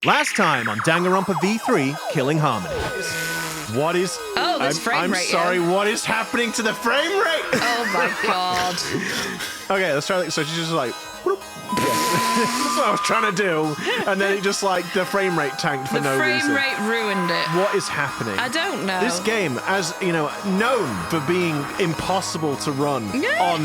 Last time on Danganronpa V3, Killing Harmony. What is... Oh, this frame rate. I'm sorry, what is happening to the frame rate? Oh my god. Okay, let's try. So she's just like... whoop. That's what I was trying to do. And then it just like, the frame rate tanked for no reason. The frame rate ruined it. What is happening? I don't know. This game, as, you know, known for being impossible to run on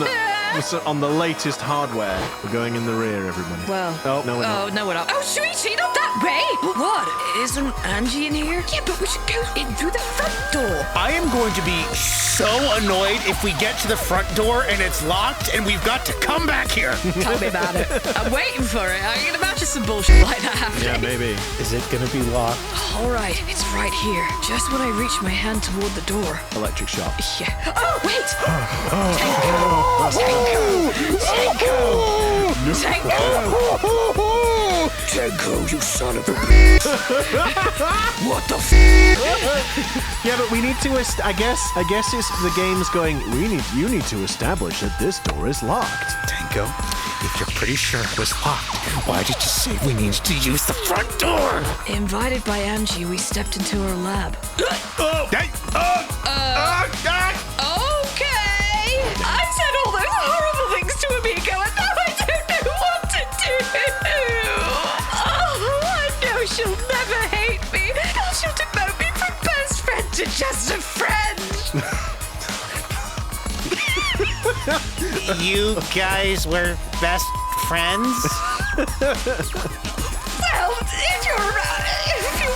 the latest hardware. We're going in the rear, everybody. Well. Oh, no, we're not. Oh, no, we're not. Oh, sweetie, not that way. What? Isn't Angie in here? Yeah, but we should go in through the front door. I am going to be so annoyed if we get to the front door and it's locked and we've got to come back here. Tell me about it. I'm waiting for it. I can imagine some bullshit like that happening. Yeah, maybe. Is it going to be locked? All right, it's right here. Just when I reach my hand toward the door. Electric shock. Yeah. Oh, wait! Tenko, you son of a bitch! What the f? Yeah, but we need to. I guess it's the game's going. You need to establish that this door is locked. Tenko, if you're pretty sure it was locked, why did you say we needed to use the front door? Invited by Angie, we stepped into her lab. Okay! I said all those horrible things to Amigo, and now I don't know what to do! Oh, I know she'll never hate me. She'll demote me from best friend to just a friend! You guys were best friends? Well, if you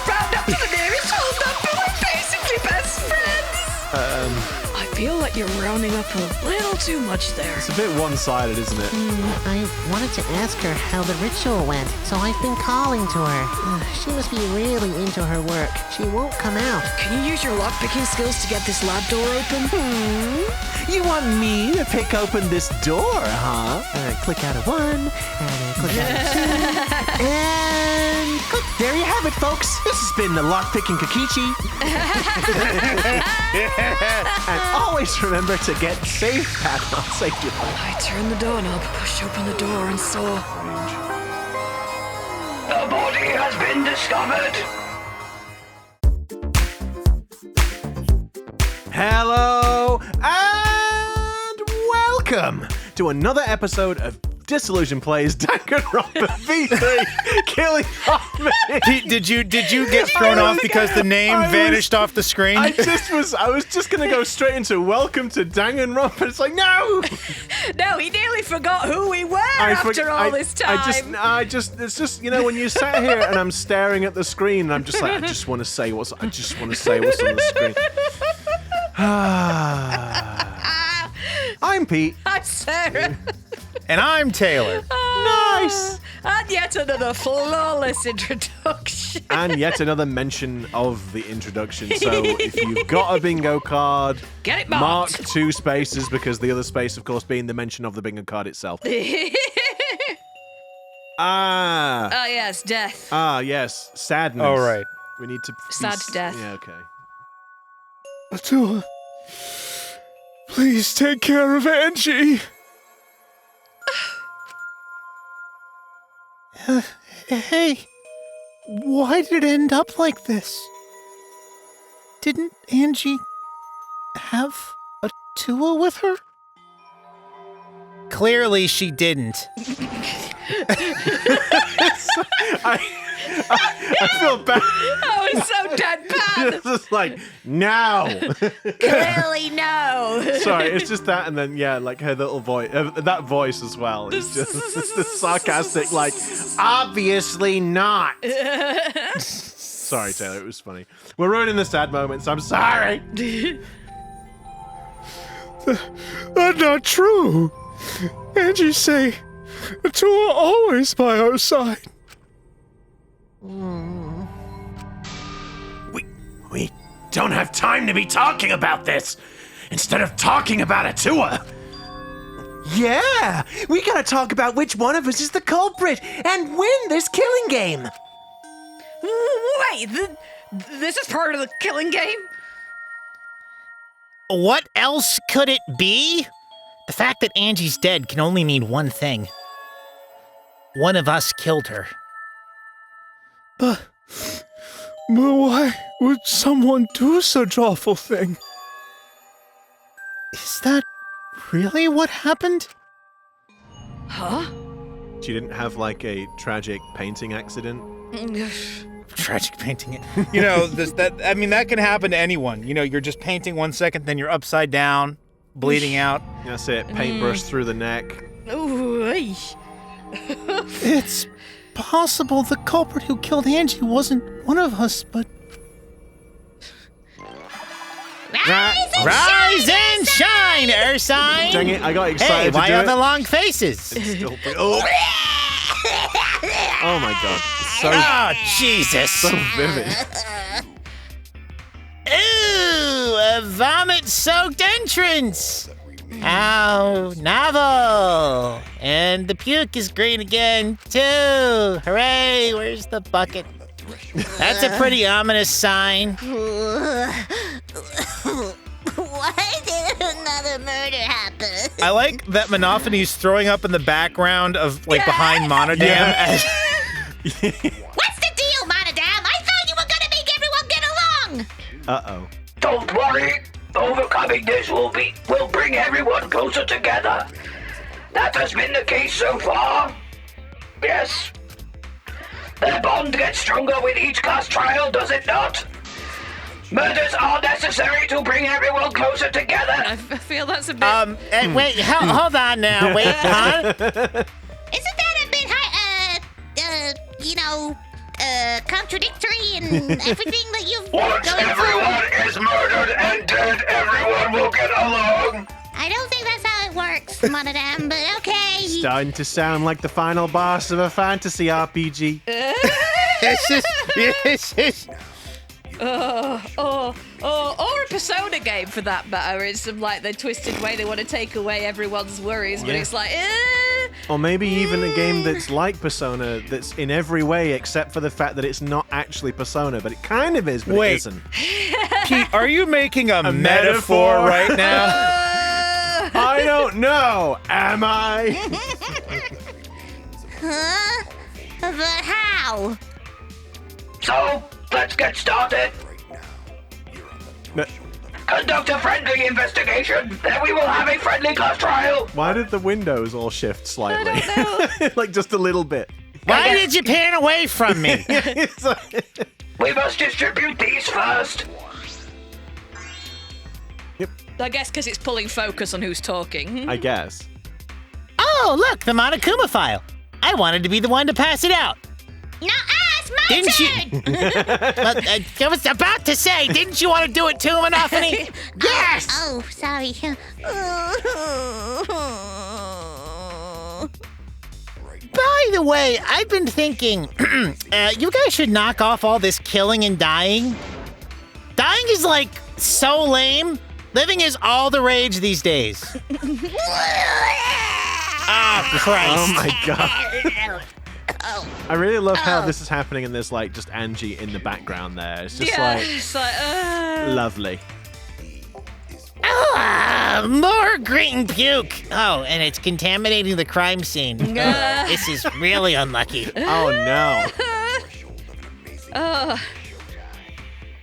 round up to the nearest whole number, we're basically best friends! I feel like you're rounding up a little too much there. It's a bit one-sided, isn't it? I wanted to ask her how the ritual went, so I've been calling to her. She must be really into her work. She won't come out. Can you use your lockpicking skills to get this lab door open? You want me to pick open this door, huh? Click out of one, and click out of two, and click. There you have it, folks. This has been the Lockpicking Kakichi. And always remember to get safe padlock. Thank you. I turned the doorknob, pushed open the door, and saw... The body has been discovered. Hello and welcome to another episode of Disillusion Plays Danganronpa V3 Killing Harmony. Did you get thrown off because the name vanished off the screen? I was just gonna go straight into welcome to Danganronpa. It's like, no! No, he nearly forgot who we were after all this time. It's just, you know, when you sat here and I'm staring at the screen and I'm just like, I just want to say what's on the screen. I'm Pete. I'm Sarah. And I'm Taylor. Nice. And yet another flawless introduction. And yet another mention of the introduction. So if you've got a bingo card, Get it mark marked. 2 spaces, because the other space, of course, being the mention of the bingo card itself. Ah, yes, death. Yes, sadness. All right. We need to... Sad death. Yeah, okay. Atua, please take care of Angie. Hey, why did it end up like this? Didn't Angie have a Tua with her? Clearly she didn't. I feel bad. That was so deadpan. It's just like, now. Clearly no. Sorry, it's just that, and then, yeah, like her little voice, that voice as well. It's just the sarcastic, like, obviously not. Sorry, Taylor, it was funny. We're ruining the sad moments. I'm sorry. That's not true. Angie say, Tua always by our side. We don't have time to be talking about this. Instead of talking about Atua. Yeah, we gotta talk about which one of us is the culprit and win this killing game. Wait, this is part of the killing game? What else could it be? The fact that Angie's dead can only mean one thing. One of us killed her. But why would someone do such awful thing? Is that really what happened? Huh? She didn't have like a tragic painting accident. Tragic painting it. You know, that can happen to anyone. You know, you're just painting 1 second, then you're upside down, bleeding out. That's it. Paintbrush through the neck. Ooh, ay. It's possible the culprit who killed Angie wasn't one of us, but... Rise and shine, Ursine! Dang it, I got excited Hey, to why do are it. the long faces? Oh my god. So, Oh, Jesus! so vivid. Ooh, a vomit-soaked entrance! How novel! And the puke is green again, too! Hooray, where's the bucket? That's a pretty ominous sign. Why did another murder happen? I like that Monophony's throwing up in the background of, like, behind Monodam. What's the deal, Monodam? I thought you were gonna make everyone get along! Uh-oh. Don't worry. Overcoming this will bring everyone closer together. That has been the case so far. Yes. The bond gets stronger with each class trial, does it not? Murders are necessary to bring everyone closer together. I feel that's a bit... Wait, hold on now. Wait, huh? Isn't that a bit contradictory and everything that you've Once going everyone through? is murdered and dead, everyone will get along. I don't think that's how it works, Monodam, but okay. Starting to sound like the final boss of a fantasy RPG. or a Persona game for that matter. It's some like the twisted way they want to take away everyone's worries, but Yeah. it's like, Or maybe even a game that's like Persona, that's in every way except for the fact that it's not actually Persona, but it kind of is, but Wait. it isn't. Pete, are you making a metaphor? metaphor right now? I don't know, am I? Huh? But how? So, let's get started. No, Conduct a friendly investigation, then we will have a friendly class trial. why did the windows all shift slightly? I don't know. Like just a little bit. Why did you pan away from me? It's like- We must distribute these first. I guess because it's pulling focus on who's talking. I guess. Oh, look, the Monokuma file. I wanted to be the one to pass it out. Not us, my Didn't turn! you? I was about to say, didn't you want to do it too, Monophony? Yes! Oh, sorry. By the way, I've been thinking, you guys should knock off all this killing and dying. Dying is like so lame. Living is all the rage these days. Oh, Christ. Oh my god. I really love how this is happening and there's like just Angie in the background there. It's just Yeah, like it's like, lovely. More green puke. Oh, and it's contaminating the crime scene. This is really unlucky. Oh no.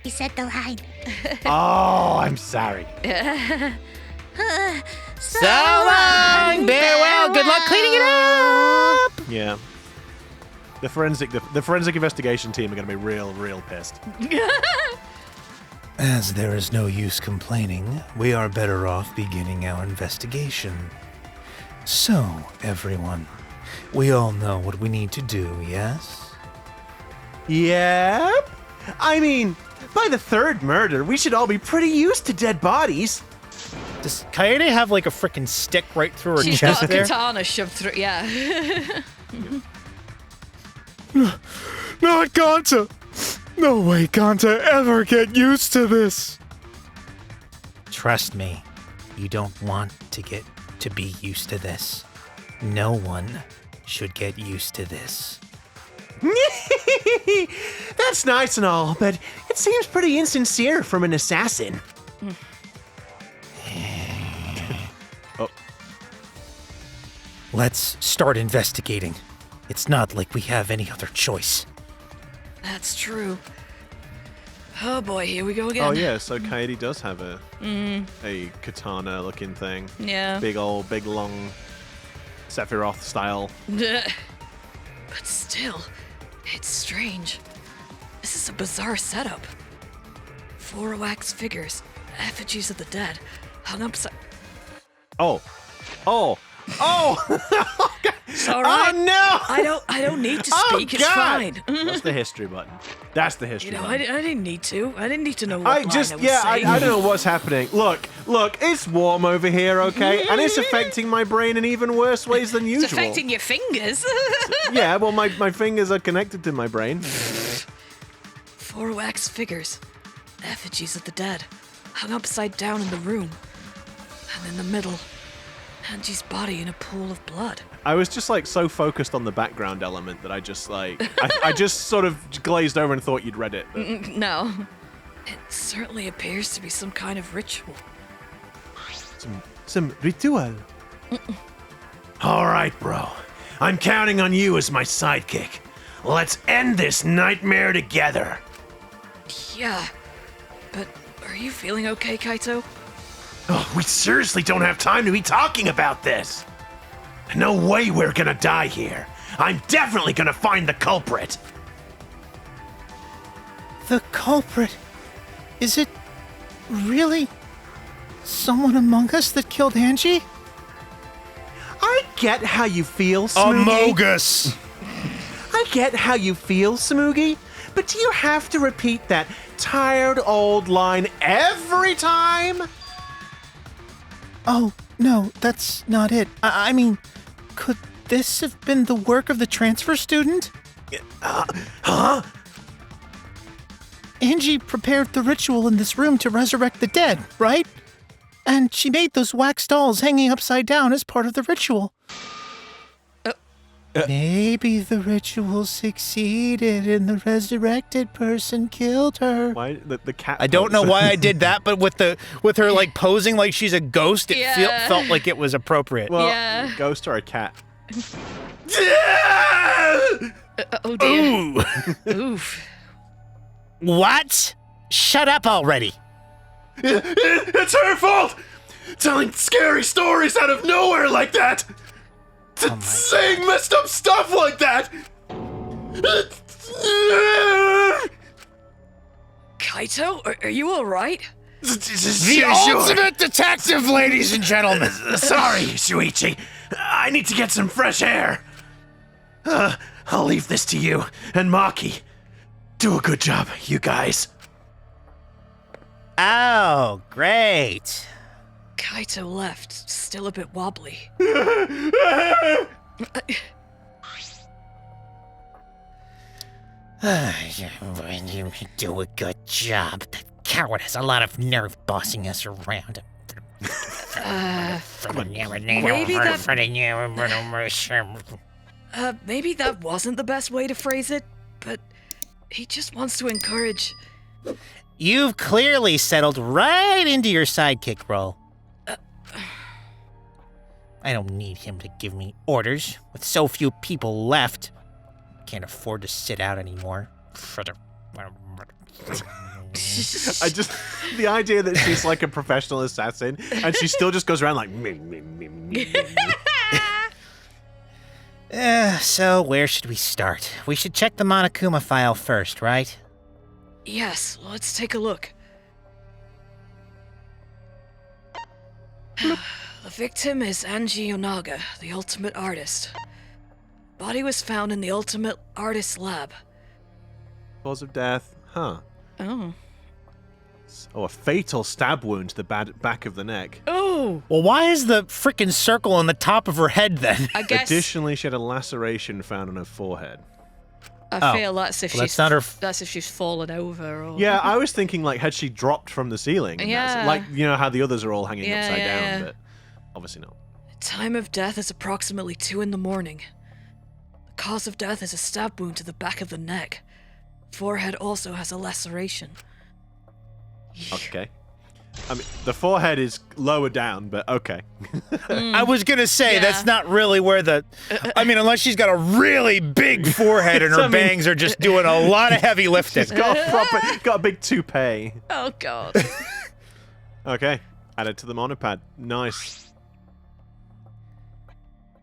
He said the line. Oh, I'm sorry. So long, farewell. Good luck cleaning it up. Yeah. The forensic investigation team are going to be real pissed. As there is no use complaining, we are better off beginning our investigation. So, everyone, we all know what we need to do, yes? Yep. I mean, by the third murder, we should all be pretty used to dead bodies. Does Kaede have like a freaking stick right through her she's chest got a there? katana shoved through, yeah. Not Ganta! No way Ganta ever get used to this! Trust me, you don't want to get to be used to this. No one should get used to this. That's nice and all, but it seems pretty insincere from an assassin. Oh. Let's start investigating. It's not like we have any other choice. That's true. Oh boy, here we go again. Oh yeah, so Kaede does have a katana-looking thing. Yeah. Big long Sephiroth style. But still, it's strange. This is a bizarre setup. 4 wax figures, effigies of the dead, hung upside. Oh. It's all right. Oh no! I don't need to speak. It's fine. That's the history button. That's the history You know, button. I didn't need to. I didn't need to know what line I was saying. I don't know what's happening. Look, it's warm over here, okay? And it's affecting my brain in even worse ways than usual. It's affecting your fingers. Yeah, well, my fingers are connected to my brain. 4 wax figures, effigies of the dead, hung upside down in the room. And in the middle, Angie's body in a pool of blood. I was just like so focused on the background element that I just I just sort of glazed over and thought you'd read it. But... No. It certainly appears to be some kind of ritual. Some ritual. All right, bro. I'm counting on you as my sidekick. Let's end this nightmare together. Yeah. But are you feeling okay, Kaito? Oh, we seriously don't have time to be talking about this. No way we're gonna die here. I'm definitely gonna find the culprit. The culprit? Is it really someone among us that killed Angie? I get how you feel, Smoogie. Amogus! I get how you feel, Smoogie. But do you have to repeat that tired old line every time? Oh, no, that's not it. I mean, could this have been the work of the transfer student? Huh? Angie prepared the ritual in this room to resurrect the dead, right? And she made those wax dolls hanging upside down as part of the ritual. Maybe the ritual succeeded and the resurrected person killed her. Why the cat? I don't know why I did that, but with her like posing like she's a ghost, it Yeah. felt like it was appropriate. Well, Yeah. ghost or a cat? Oh dear. Ooh. Oof. What? Shut up already. It's her fault! Telling scary stories out of nowhere like that! Saying messed up stuff like that! Kaito, are you alright? The ultimate detective, ladies and gentlemen. Sorry, Shuichi. I need to get some fresh air. I'll leave this to you and Maki. Do a good job, you guys. Oh, great. Kaito left, still a bit wobbly. You do a good job. That coward has a lot of nerve bossing us around. Maybe that wasn't the best way to phrase it, but he just wants to encourage. You've clearly settled right into your sidekick role. I don't need him to give me orders. With so few people left, can't afford to sit out anymore. The idea that she's like a professional assassin and she still just goes around like me. So where should we start? We should check the Monokuma file first, right? Yes, let's take a look. The victim is Angie Yonaga, the ultimate artist. Body was found in the ultimate artist lab. Cause of death, huh? Oh. Oh, a fatal stab wound to the back of the neck. Oh! Well, why is the frickin' circle on the top of her head then? I guess Additionally, she had a laceration found on her forehead. I feel that's if Well, she's that's not her that's if she's fallen over or Yeah, I was thinking like had she dropped from the ceiling? And that's- Yeah. like you know how the others are all hanging Yeah, upside yeah, down, yeah. but obviously not. Time of death is approximately 2 in the morning. The cause of death is a stab wound to the back of the neck. Forehead also has a laceration. Okay. I mean, the forehead is lower down, but okay. I was gonna say Yeah. that's not really where the. I mean, unless she's got a really big forehead and her I mean- bangs are just doing a lot of heavy lifting. It's got a big toupee. Oh god. Okay, added to the monopad. Nice.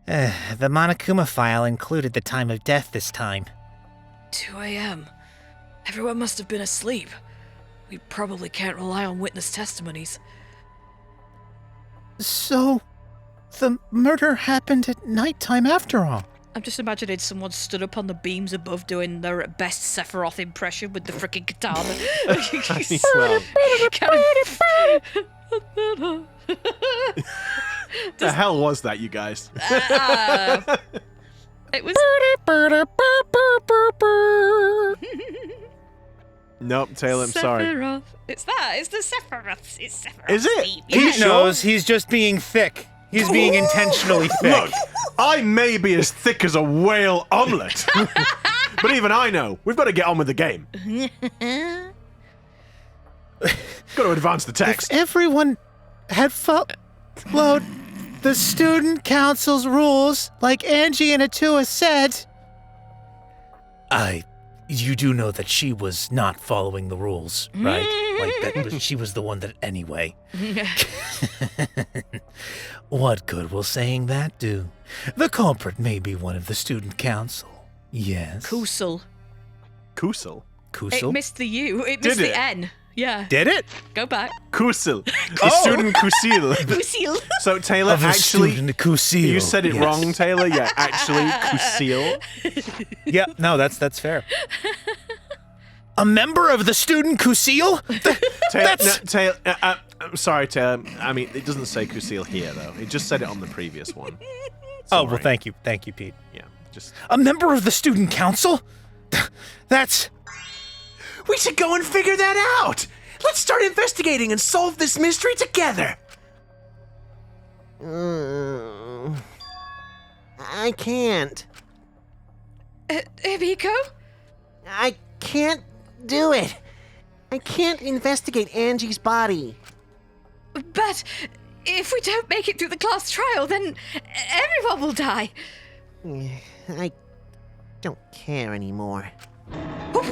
The Monokuma file included the time of death this time. 2 a.m. Everyone must have been asleep. We probably can't rely on witness testimonies. So, the murder happened at nighttime after all. I'm just imagining someone stood up on the beams above doing their best Sephiroth impression with the freaking katana. Well, the hell was that, you guys? It was. Nope, Taylor, I'm sorry. Sephiroth. It's that. It's the Sephiroth. It's Sephiroth. Is it? theme. He Yeah. knows he's just being thick. He's being intentionally thick. Look, I may be as thick as a whale omelette, but even I know we've got to get on with the game. Got to advance the If text. everyone had followed the student council's rules, like Angie and Atua said. You do know that she was not following the rules, right? She was the one that anyway. What good will saying that do? The culprit may be one of the student council. Yes. Kusel. Kusel. It Kusel? missed the U. It missed Did the it? N. Yeah. Did it? Go back. Kusel. The student Kusil. Kusil. So Taylor, Of a actually, student Kusil. you said it Yes. wrong, Taylor. Yeah, actually, Kusil. Yeah, no, that's fair. A member of the student Kusil? Taylor, I'm sorry, Taylor. I mean, it doesn't say Kusil here, though. It just said it on the previous one. Oh, well, Sorry. thank you, Pete. Yeah, just. A member of the student council? That's... We should go and figure that out. Let's start investigating and solve this mystery together. I can't. Hibiko? I can't do it. I can't investigate Angie's body. But if we don't make it through the class trial, then everyone will die. I don't care anymore.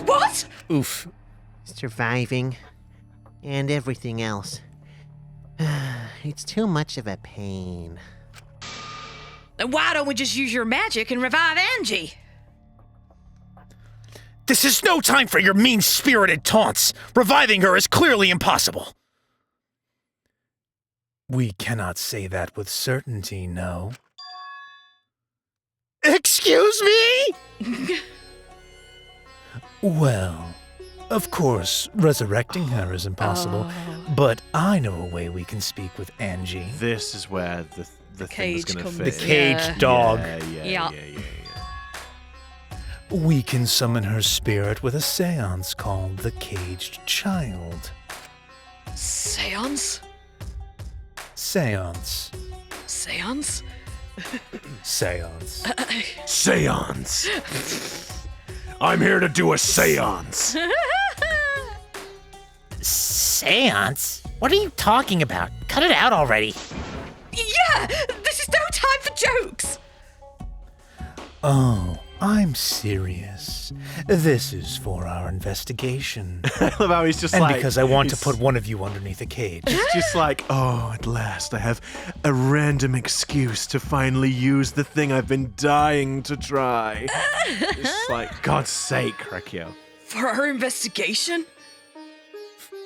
What? Oof. Surviving and everything else. It's too much of a pain. Then why don't we just use your magic and revive Angie? This is no time for your mean-spirited taunts. Reviving her is clearly impossible. We cannot say that with certainty, no. Excuse me? Well, of course, resurrecting her is impossible, but I know a way we can speak with Angie. This is where the thing's cage gonna comes fit. The caged dog. Yeah. We can summon her spirit with a seance called the Caged Child. Seance? Seance. Seance? Seance. Seance. I'm here to do a seance. Seance? What are you talking about? Cut it out already. Yeah! This is no time for jokes! Oh, I'm serious. This is for our investigation. I love how he's just And like. because I want to he's- put one of you underneath a cage. It's just like, oh, at last I have a random excuse to finally use the thing I've been dying to try. It's like, God's sake, Rekio. For our investigation?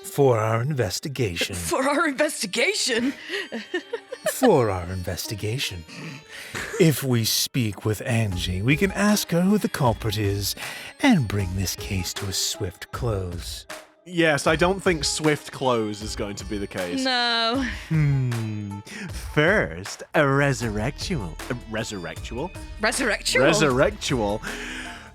For our investigation. For our investigation? For our investigation. If we speak with Angie, we can ask her who the culprit is and bring this case to a swift close. Yes, I don't think swift close is going to be the case. No. First, a resurrectual. A resurrectual? Resurrectual? Resurrectual.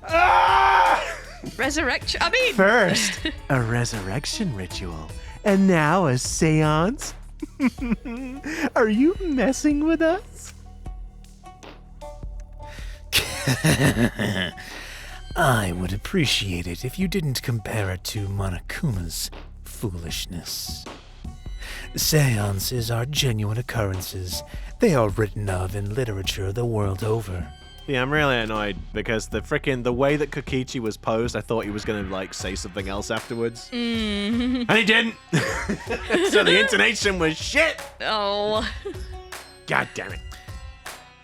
Ah! Resurrection? I mean... First, a resurrection ritual. And now a seance? Are you messing with us? I would appreciate it if you didn't compare it to Monokuma's foolishness. Seances are genuine occurrences. They are written of in literature the world over. Yeah, I'm really annoyed because the way that Kokichi was posed, I thought he was gonna like say something else afterwards. And he didn't. So the intonation was shit. Oh. God damn it.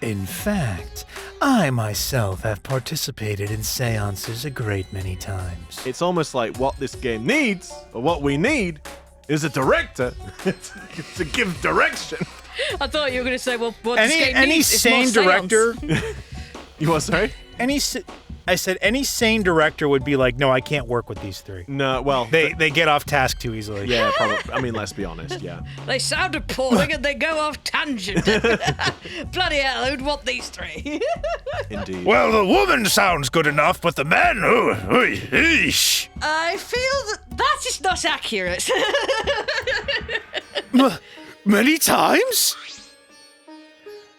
In fact, I myself have participated in seances a great many times. It's almost like what this game needs, or what we need, is a director to give direction. I thought you were going to say, well, what this game Any needs is more sane seance. director, You what, sorry? I said any sane director would be like, no, I can't work with these three. No, well, They get off task too easily. yeah, probably. I mean, let's be honest, yeah. They sound appalling and they go off tangent. Bloody hell, who'd want these three? Indeed. Well, the woman sounds good enough, but the man, eesh. I feel that is not accurate. Many times?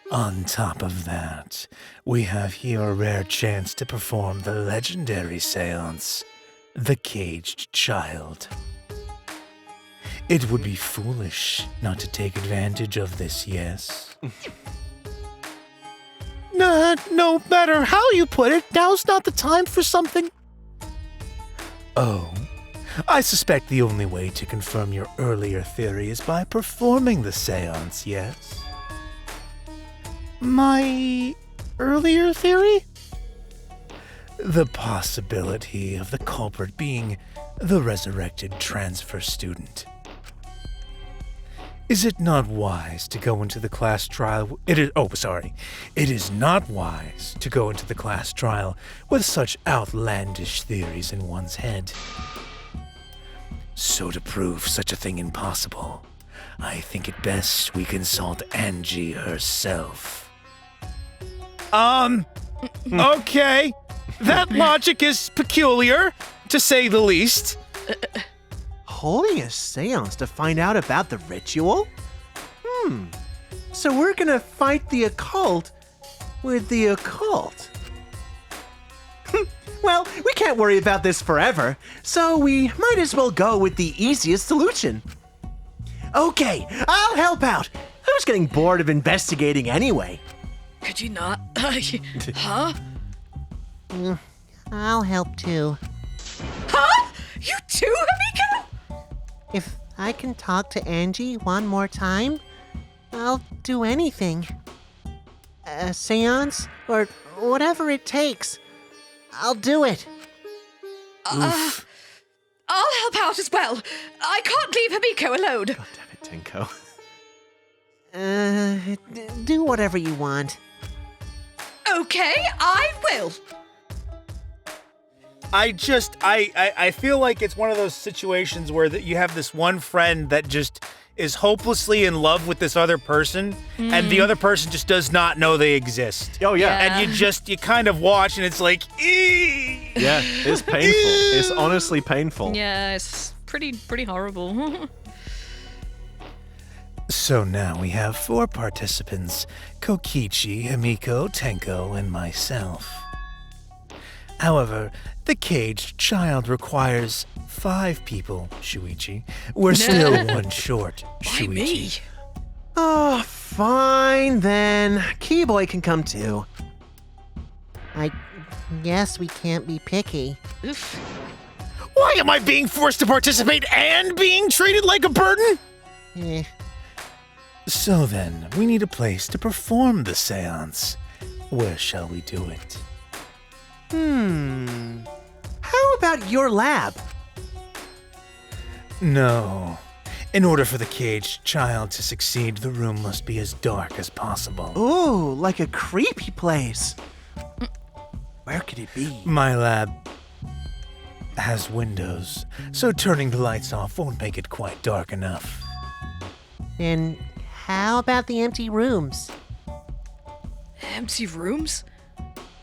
On top of that, we have here a rare chance to perform the legendary seance, The Caged Child. It would be foolish not to take advantage of this, yes? No matter how you put it, now's not the time for something. Oh, I suspect the only way to confirm your earlier theory is by performing the seance, yes? My earlier theory? The possibility of the culprit being the resurrected transfer student. Is it not wise to go into the class trial? It is not wise to go into the class trial with such outlandish theories in one's head. So to prove such a thing impossible, I think it best we consult Angie herself. Okay. That logic is peculiar, to say the least. Holding a seance to find out about the ritual? So we're gonna fight the occult with the occult. Well, we can't worry about this forever, so we might as well go with the easiest solution. Okay, I'll help out. I was getting bored of investigating anyway. Could you not? Huh? I'll help too. Huh? You too, Hamiko? If I can talk to Angie one more time, I'll do anything. A seance or whatever it takes. I'll do it. I'll help out as well. I can't leave Hamiko alone. God damn it, Tinko. Do whatever you want. Okay, I will. I feel like it's one of those situations where that you have this one friend that just is hopelessly in love with this other person, and the other person just does not know they exist. Oh, yeah. And you kind of watch, and it's like, ee! Yeah, it's painful. It's honestly painful. Yeah, it's pretty horrible. So now we have 4 participants, Kokichi, Himiko, Tenko, and myself. However, the caged child requires 5 people, Shuichi. We're still one short, Why me? Shuichi. Oh, fine then. Keyboy can come too. I guess we can't be picky. Oof. Why am I being forced to participate and being treated like a burden? Eh, So then, we need a place to perform the seance. Where shall we do it? How about your lab? No. In order for the caged child to succeed, the room must be as dark as possible. Ooh, like a creepy place. Where could it be? My lab has windows, so turning the lights off won't make it quite dark enough. then how about the empty rooms? Empty rooms?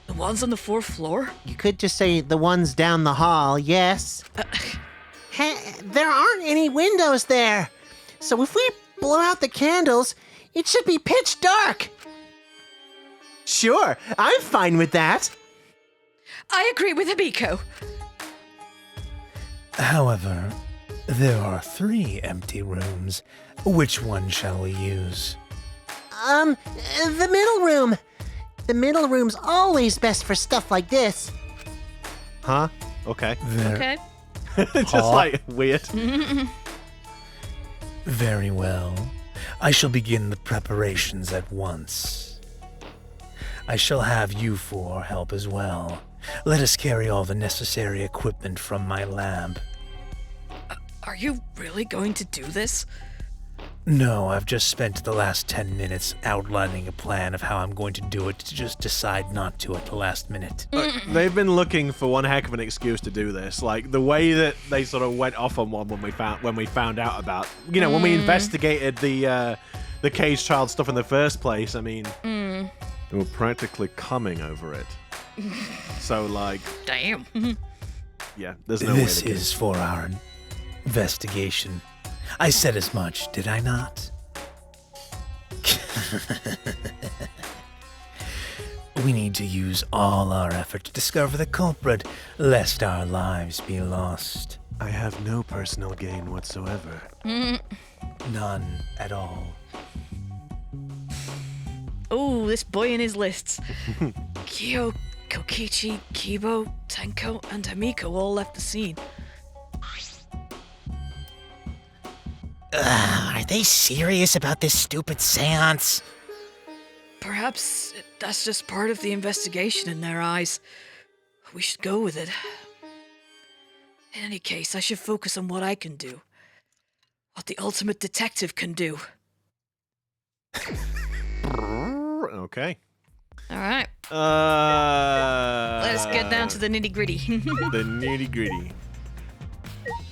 The ones on the 4th floor? You could just say the ones down the hall, yes. There aren't any windows there. So if we blow out the candles, it should be pitch dark. Sure, I'm fine with that. I agree with Hamiko. However, There are 3 empty rooms. Which one shall we use? The middle room. The middle room's always best for stuff like this. Huh? Okay. There. Okay. Just like weird. Very well. I shall begin the preparations at once. I shall have you 4 help as well. Let us carry all the necessary equipment from my lab. Are you really going to do this? No, I've just spent the last 10 minutes outlining a plan of how I'm going to do it to just decide not to at the last minute. They've been looking for one heck of an excuse to do this. Like the way that they sort of went off on one when we found out about, when we investigated the cage child stuff in the first place. I mean, they were practically coming over it. So like, Damn. yeah, there's no way. This is for our investigation. I said as much, did I not? We need to use all our effort to discover the culprit, lest our lives be lost. I have no personal gain whatsoever. None at all. Oh, this boy in his lists. Kyo, Kokichi, Kibo, Tenko, and Hamiko all left the scene. Are they serious about this stupid seance? Perhaps that's just part of the investigation in their eyes. We should go with it. In any case, I should focus on what I can do. What the ultimate detective can do. Okay. All right, Let let's get down to the nitty-gritty. the nitty-gritty.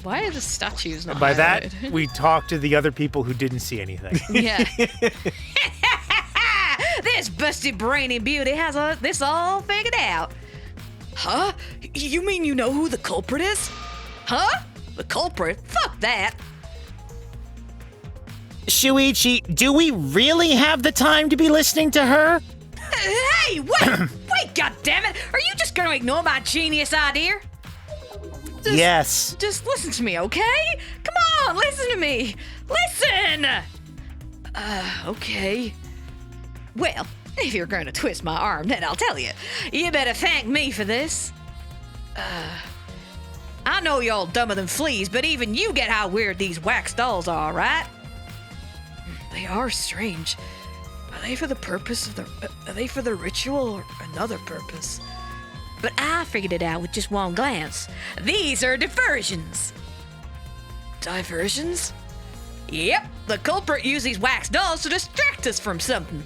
Why are the statues not By that, highlighted? we talked to the other people who didn't see anything. Yeah. This busted brainy beauty has this all figured out. Huh? You mean you know who the culprit is? Huh? The culprit? Fuck that. Shuichi, do we really have the time to be listening to her? Hey, wait! Wait, goddammit! Are you just gonna ignore my genius idea? Yes. Just listen to me, okay? Come on, listen to me! Listen! Okay. Well, if you're gonna twist my arm, then I'll tell you. You better thank me for this. I know you're all dumber than fleas, but even you get how weird these wax dolls are, right? They are strange. Are they for the purpose of are they for the ritual or another purpose? But I figured it out with just one glance. These are diversions. Diversions? Yep, the culprit used these wax dolls to distract us from something.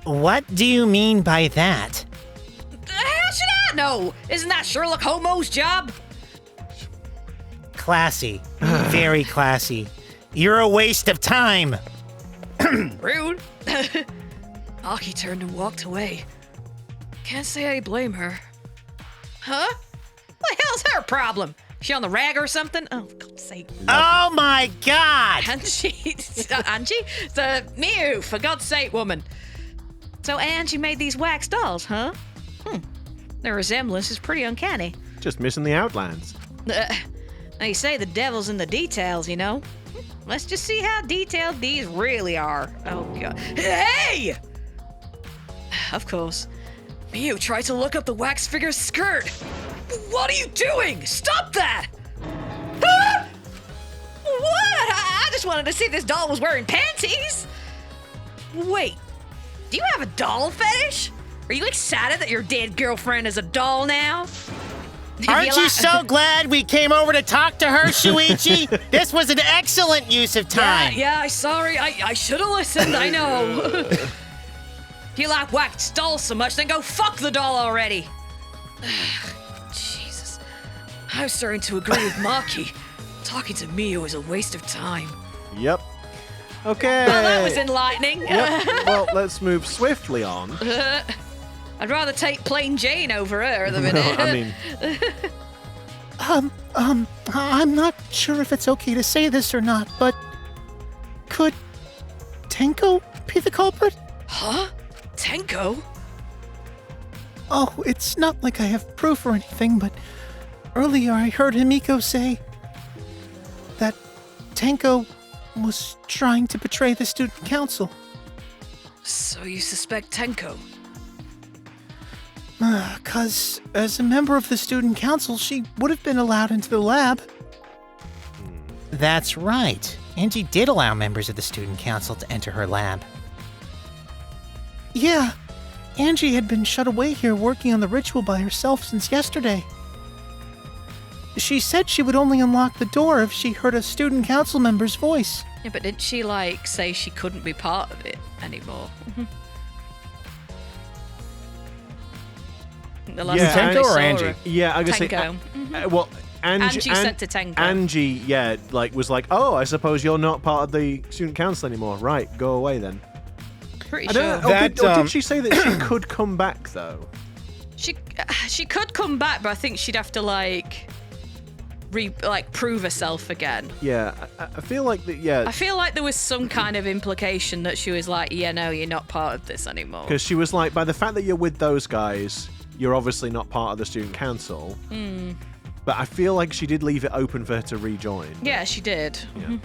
What do you mean by that? How should I know? Isn't that Sherlock Holmes' job? Classy. Very classy. You're a waste of time. Rude. Aki turned and walked away. Can't say I blame her. Huh? What the hell's her problem? She on the rag or something? Oh, for God's sake. Oh my god! Angie? Angie? The Mew, for God's sake, woman. So Angie made these wax dolls, huh? Their resemblance is pretty uncanny. Just missing the outlines. They say the devil's in the details, you know? Let's just see how detailed these really are. Oh, God. Hey! Of course. Mew tried to look up the wax figure's skirt. What are you doing? Stop that! Huh? What? I just wanted to see if this doll was wearing panties. Wait, do you have a doll fetish? Are you excited that your dead girlfriend is a doll now? Aren't you so glad we came over to talk to her, Shuichi? This was an excellent use of time. Yeah, sorry. I should have listened. I know. If you like wax dolls so much, then go fuck the doll already. Jesus. I was starting to agree with Maki. Talking to Mio is a waste of time. Yep. Okay. Well, that was enlightening. Yep. Well, let's move swiftly on. I'd rather take plain Jane over her at the minute. No, I mean, I'm not sure if it's okay to say this or not, but could Tenko be the culprit? Huh? Tenko? Oh, it's not like I have proof or anything, but earlier I heard Himiko say that Tenko was trying to betray the student council. So you suspect Tenko? 'Cause as a member of the student council, she would have been allowed into the lab. That's right. Angie did allow members of the student council to enter her lab. Yeah, Angie had been shut away here working on the ritual by herself since yesterday. She said she would only unlock the door if she heard a student council member's voice. Yeah, but didn't she, say she couldn't be part of it anymore? The last Yeah, time Tenko I or saw Angie? her. Yeah, I guess Tenko. well, Angie said to Tenko. Angie, was like, oh, I suppose you're not part of the student council anymore. Right, go away then. Pretty I sure. don't know. Did she say that she could come back though? She could come back, but I think she'd have to prove herself again. Yeah, I feel like that. Yeah, I feel like there was some kind of implication that she was like, yeah, no, you're not part of this anymore. because she was like, by the fact that you're with those guys, you're obviously not part of the student council. But I feel like she did leave it open for her to rejoin. Yeah, she did. Yeah.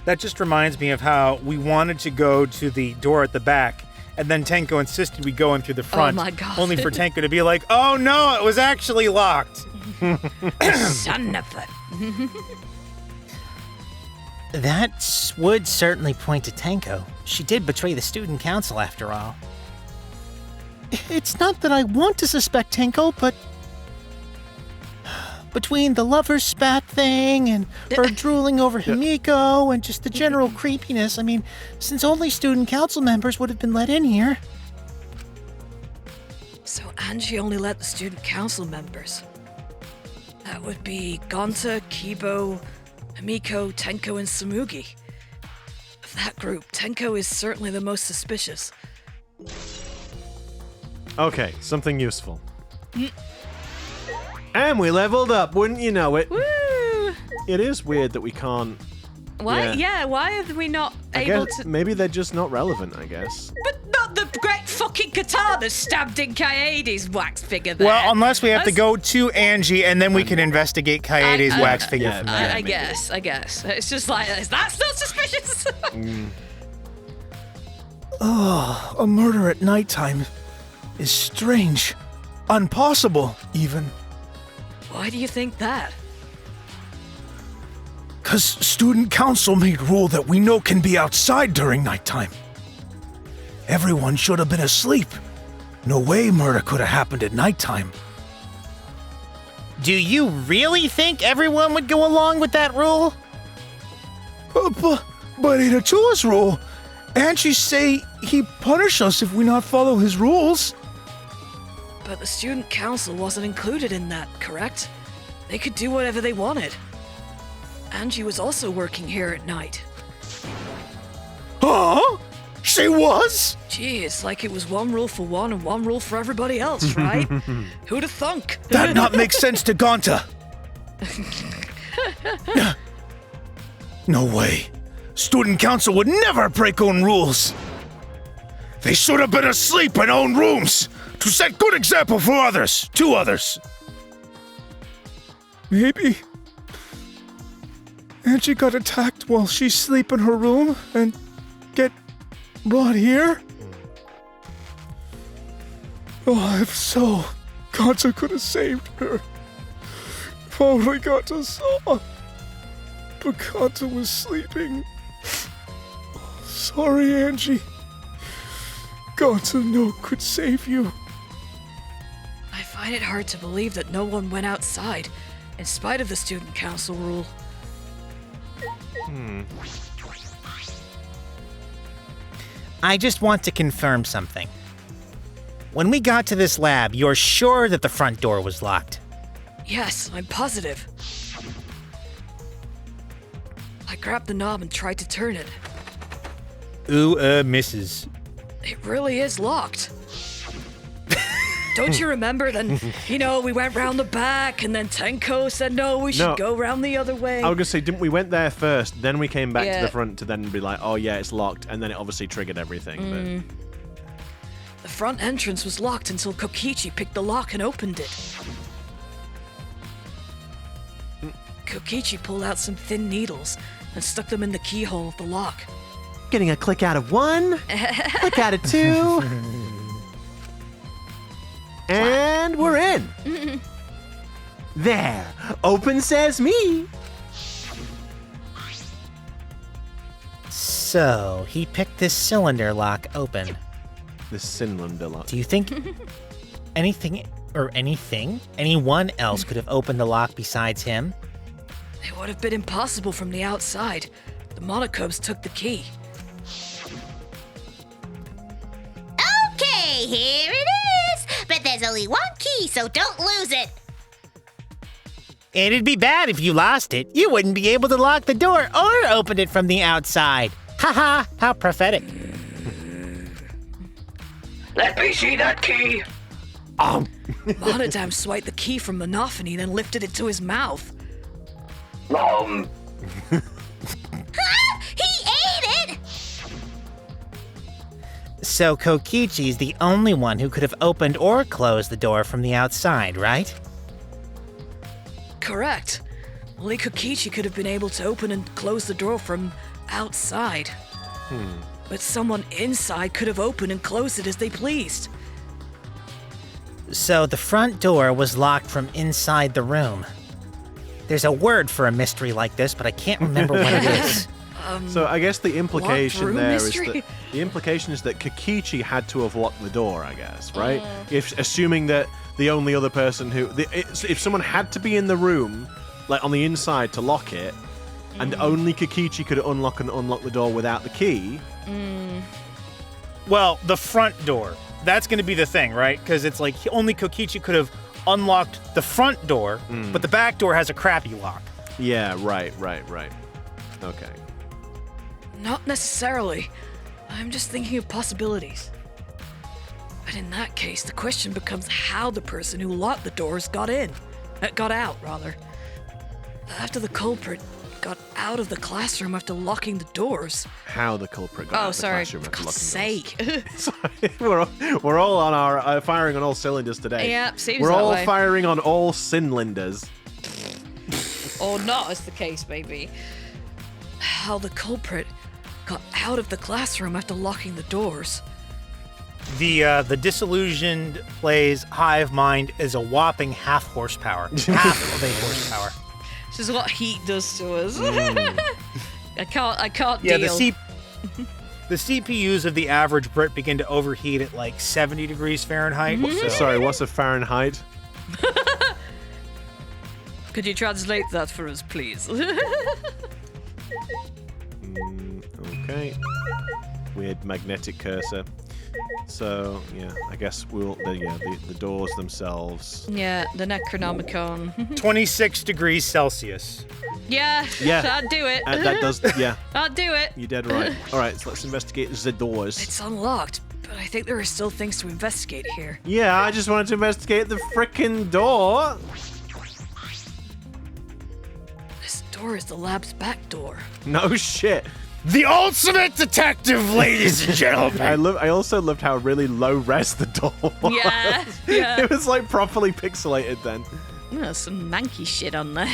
That just reminds me of how we wanted to go to the door at the back, and then Tenko insisted we go in through the front. Oh my God. Only for Tenko to be like, oh no, it was actually locked. Son of a... That would certainly point to Tenko. She did betray the student council after all. It's not that I want to suspect Tenko, but between the lover's spat thing and her drooling over Himiko and just the general creepiness, I mean, since only student council members would have been let in here. So Angie only let the student council members. That would be Gonta, Kibo, Himiko, Tenko, and Samugi. Of that group, Tenko is certainly the most suspicious. Okay, something useful. And we leveled up, wouldn't you know it? Woo! It is weird that we can't. Why? Yeah. Yeah, why are we not I able guess to... maybe they're just not relevant. I guess. But not the great fucking katana stabbed in Kaede's wax figure there. Well, unless we have to That's- go to Angie and then we can investigate Kaede's I- wax figure yeah, from no. there. I guess. It's just like, that's not suspicious. A murder at nighttime is strange. Impossible, even. Why do you think that? 'Cause student council made rule that we know can be outside during nighttime. Everyone should have been asleep. No way murder could have happened at nighttime. Do you really think everyone would go along with that rule? But in Atua's rule, Angie say he punish us if we not follow his rules. But the student council wasn't included in that, correct? They could do whatever they wanted. Angie was also working here at night. Huh? She was? Gee, it's like it was one rule for one and one rule for everybody else, right? Who'da thunk? That not make sense to Gonta. No way. Student council would never break own rules. They should have been asleep in own rooms to set good example for others, to others. Maybe Angie got attacked while she's asleep in her room and get brought here? Oh, if so, Gonta could have saved her. If only Gonta saw. But Gonta was sleeping. Sorry, Angie. Gonta no could save you. I find it hard to believe that no one went outside, in spite of the student council rule. I just want to confirm something. When we got to this lab, you're sure that the front door was locked? Yes, I'm positive. I grabbed the knob and tried to turn it. Ooh, misses. It really is locked. Don't you remember? Then, we went round the back, and then Tenko said, no, we should No. go round the other way. I was gonna say, didn't we went there first, then we came back to Yeah. the front to then be like, oh yeah, it's locked, and then it obviously triggered everything. The front entrance was locked until Kokichi picked the lock and opened it. Kokichi pulled out some thin needles and stuck them in the keyhole of the lock. Getting a click out of 1, click out of 2. And we're in. There. Open says me. So, he picked this cylinder lock open. The cylinder lock. Do you think anyone else could have opened the lock besides him? It would have been impossible from the outside. The Monokumas took the key. Okay, here it is. But there's only one key, so don't lose it. It'd be bad if you lost it. You wouldn't be able to lock the door or open it from the outside. Haha, how prophetic. Let me see that key. Monodam swiped the key from Monophony, then lifted it to his mouth. He ate it! So Kokichi's the only one who could have opened or closed the door from the outside, right? Correct. Only Kokichi could have been able to open and close the door from outside. But someone inside could have opened and closed it as they pleased. So the front door was locked from inside the room. There's a word for a mystery like this, but I can't remember what it is. So I guess the implication room there is mystery? that Kokichi had to have locked the door, I guess, right? If assuming that the only other person if someone had to be in the room, like on the inside, to lock it, and only Kokichi could unlock the door without the key. Well, the front door. That's going to be the thing, right? Because it's like only Kokichi could have unlocked the front door, but the back door has a crappy lock. Yeah, right. Okay. Not necessarily. I'm just thinking of possibilities. But in that case, the question becomes how the person who locked the doors got out, rather. After the culprit got out of the classroom after locking the doors. How the culprit got out of the sorry, classroom for after God's locking the sake. doors. Sorry, we're all on our firing on all cylinders today. Yeah, seems We're that all way. firing on all cylinders. Or not, as the case may be. How the culprit got out of the classroom after locking the doors. The disillusioned plays hive mind is a whopping half horsepower. Half of a horsepower. This is what heat does to us. I can't Yeah, deal. the CPUs of the average Brit begin to overheat at like 70 degrees Fahrenheit. So, Sorry, what's a Fahrenheit? Could you translate that for us, please? Okay. Weird magnetic cursor. So yeah, I guess the doors themselves. Yeah, the Necronomicon. 26 degrees Celsius. Yeah, Yeah. I'd do it. That does, yeah. I'd do it. You're dead right. All right, so let's investigate the doors. It's unlocked, but I think there are still things to investigate here. Yeah, I just wanted to investigate the frickin' door. This door is the lab's back door. No shit. The ultimate detective, ladies and gentlemen. I also loved how really low res the door was. Yeah, yeah. It was like properly pixelated then. Oh, some manky shit on there.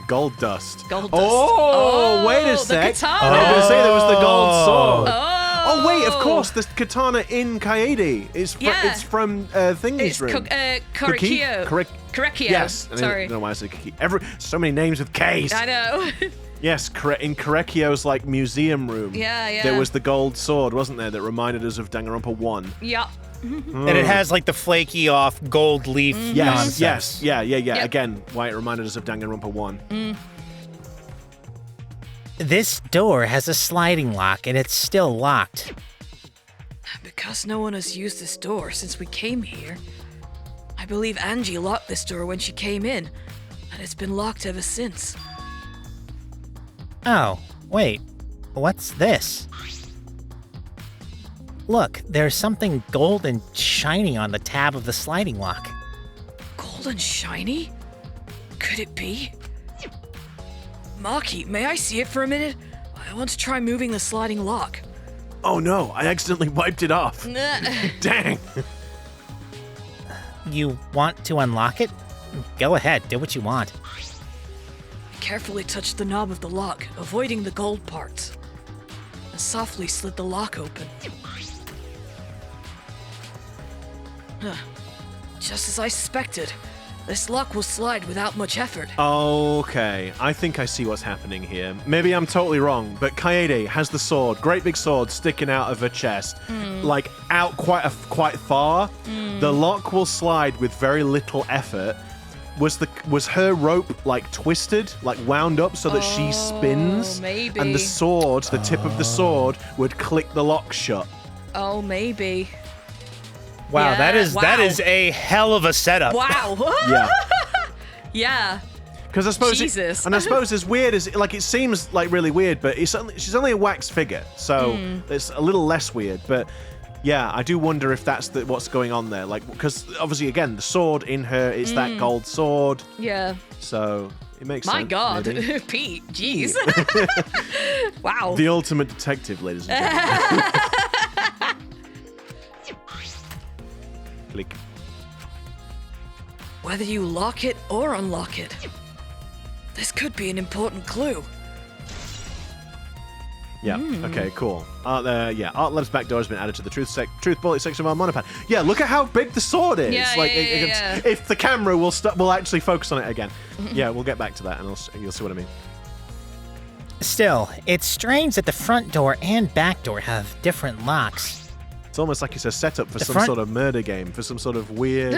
Gold dust. Gold dust. Oh, wait a the sec. katana. I was gonna say there was the gold sword. Oh, wait, of course, the katana in Kaede is Yeah. from Thingy's It's room. Korekio. Correct. Korekio. Yes. I Sorry. don't know why I said Kiki. So many names with K's. I know. Yes, in Korekio's like museum room. Yeah. There was the gold sword, wasn't there, that reminded us of Danganronpa 1. Yeah. And it has like the flaky off gold leaf nonsense. Yes. Yeah. Yep. Again, why it reminded us of Danganronpa 1. This door has a sliding lock and it's still locked. Because no one has used this door since we came here, I believe Angie locked this door when she came in, and it's been locked ever since. Oh, wait. What's this? Look, there's something gold and shiny on the tab of the sliding lock. Gold and shiny? Could it be? Maki, may I see it for a minute? I want to try moving the sliding lock. Oh no, I accidentally wiped it off. Dang. You want to unlock it? Go ahead, do what you want. carefully touched the knob of the lock, avoiding the gold parts. I softly slid the lock open. Huh. Just as I suspected, this lock will slide without much effort. Okay, I think I see what's happening here. Maybe I'm totally wrong, but Kaede has the sword, great big sword sticking out of her chest, like out quite far. The lock will slide with very little effort. Was her rope like twisted, like wound up so that she spins? Maybe. And the sword, the tip of the sword, would click the lock shut. Oh, maybe. Wow, Yeah, that is a hell of a setup. Wow. Yeah. Yeah. Because I suppose, Jesus. and I suppose as weird as it seems like really weird, but she's only a wax figure, so it's a little less weird. But yeah, I do wonder if that's what's going on there. Like, because obviously, again, the sword in her is that gold sword, Yeah. so it makes sense. My God. maybe. Pete, jeez. Wow. The ultimate detective, ladies and gentlemen. Click. Whether you lock it or unlock it, this could be an important clue. Yeah. Okay. Cool. Art Lab's back door has been added to the truth bullet section of our monopad. Yeah. Look at how big the sword is. Yeah, yeah. If the camera will actually focus on it again. Yeah, we'll get back to that, and you'll see what I mean. Still, it's strange that the front door and back door have different locks. It's almost like it's a setup for The some front- sort of murder game, for some sort of weird,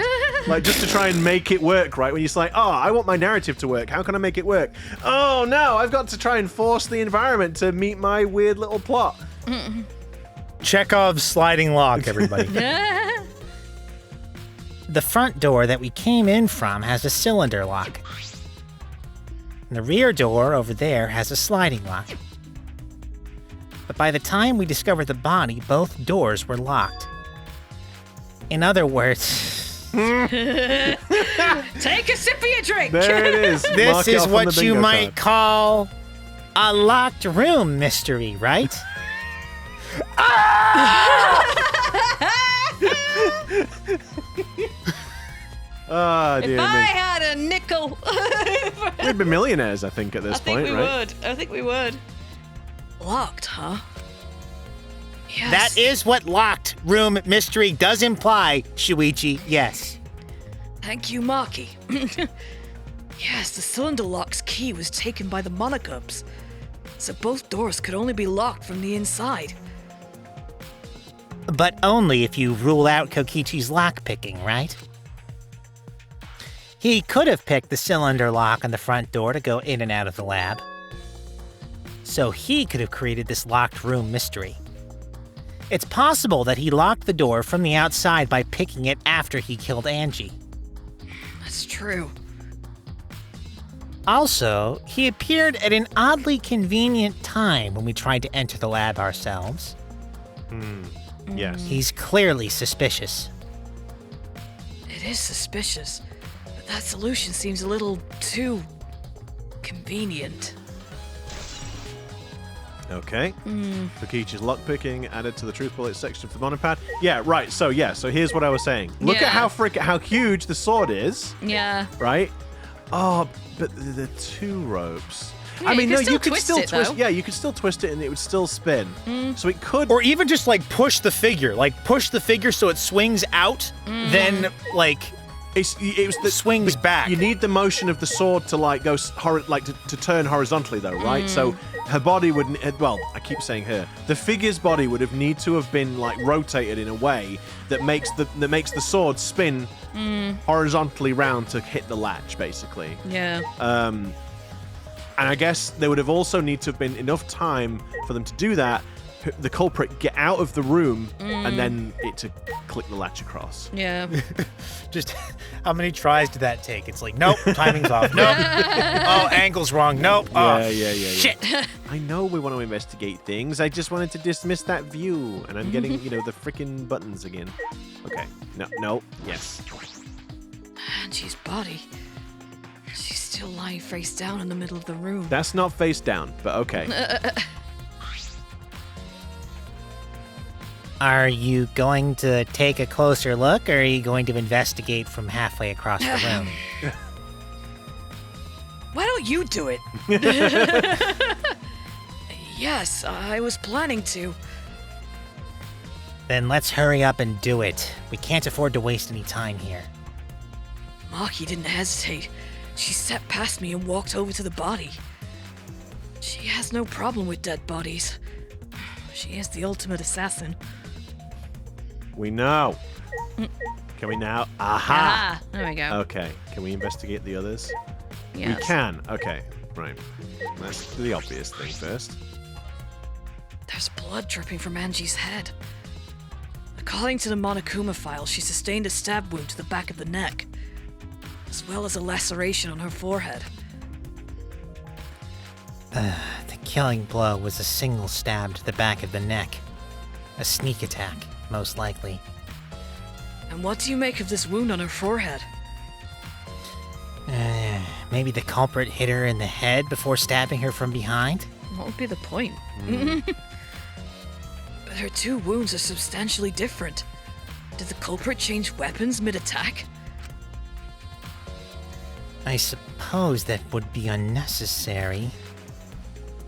like just to try and make it work, right? When you're like, oh, I want my narrative to work. How can I make it work? Oh no, I've got to try and force the environment to meet my weird little plot. Chekhov's sliding lock, everybody. The front door that we came in from has a cylinder lock. And the rear door over there has a sliding lock. But by the time we discovered the body, both doors were locked. In other words, Take a sip of your drink. There it is. this Mark it is off on what the you bingo might card. call a locked room mystery, right? Oh, dear If I me. had a nickel, We'd be millionaires, I think, at this I think point, we right? would. I think we would. Locked, huh? Yes. That is what locked room mystery does imply, Shuichi, yes. Thank you, Maki. Yes, the cylinder lock's key was taken by the Monokumas, so both doors could only be locked from the inside. But only if you rule out Kokichi's lockpicking, right? He could have picked the cylinder lock on the front door to go in and out of the lab. So he could have created this locked room mystery. It's possible that he locked the door from the outside by picking it after he killed Angie. That's true. Also, he appeared at an oddly convenient time when we tried to enter the lab ourselves. Yes. He's clearly suspicious. It is suspicious, but that solution seems a little too convenient. Okay. Kokichi's lockpicking added to the truth bullet section of the monopad. Yeah, right. So here's what I was saying. Look Yeah. at how huge the sword is, Yeah. right? Oh, but the two ropes. Yeah, I mean, you no, could you still could twist still it, twist. though. Yeah, you could still twist it and it would still spin. So it could. Or even just like push the figure. Like push the figure so it swings out, then like it was the swings back. You need the motion of the sword to like go to turn horizontally though, right? So her body would well, I keep saying her. The figure's body would have need to have been like rotated in a way that makes the sword spin horizontally round to hit the latch, basically. Yeah. And I guess there would have also need to have been enough time for them to do that. The culprit get out of the room and then it to click the latch across. Yeah. Just how many tries did that take? It's like, nope, timing's off. Nope. Oh, angle's wrong. Nope. Oh, Yeah. shit. I know we want to investigate things. I just wanted to dismiss that view, and I'm getting, the frickin' buttons again. Okay. No. Yes. Angie's body. She's still lying face down in the middle of the room. That's not face down, but okay. Are you going to take a closer look, or are you going to investigate from halfway across the room? Why don't you do it? Yes, I was planning to. Then let's hurry up and do it. We can't afford to waste any time here. Maki didn't hesitate. She stepped past me and walked over to the body. She has no problem with dead bodies. She is the ultimate assassin. We know. Can we now? Aha! There we go. Okay. Can we investigate the others? Yes. We can. Okay. Right. Let's do the obvious thing first. There's blood dripping from Angie's head. According to the Monokuma file, she sustained a stab wound to the back of the neck, as well as a laceration on her forehead. The killing blow was a single stab to the back of the neck. A sneak attack, most likely. And what do you make of this wound on her forehead? Maybe the culprit hit her in the head before stabbing her from behind? What would be the point? But her two wounds are substantially different. Did the culprit change weapons mid-attack? I suppose that would be unnecessary.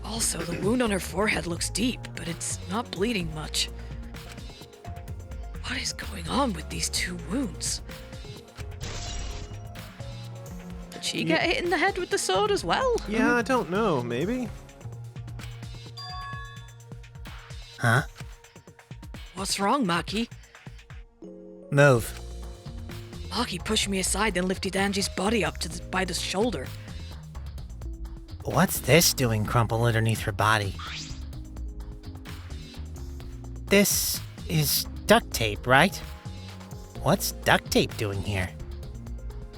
Also, the wound on her forehead looks deep, but it's not bleeding much. What is going on with these two wounds? Did she get hit in the head with the sword as well? Yeah, I don't know. Maybe. Huh? What's wrong, Maki? Move. Maki pushed me aside, then lifted Angie's body up by the shoulder. What's this doing crumpled underneath her body? This is duct tape, right? What's duct tape doing here?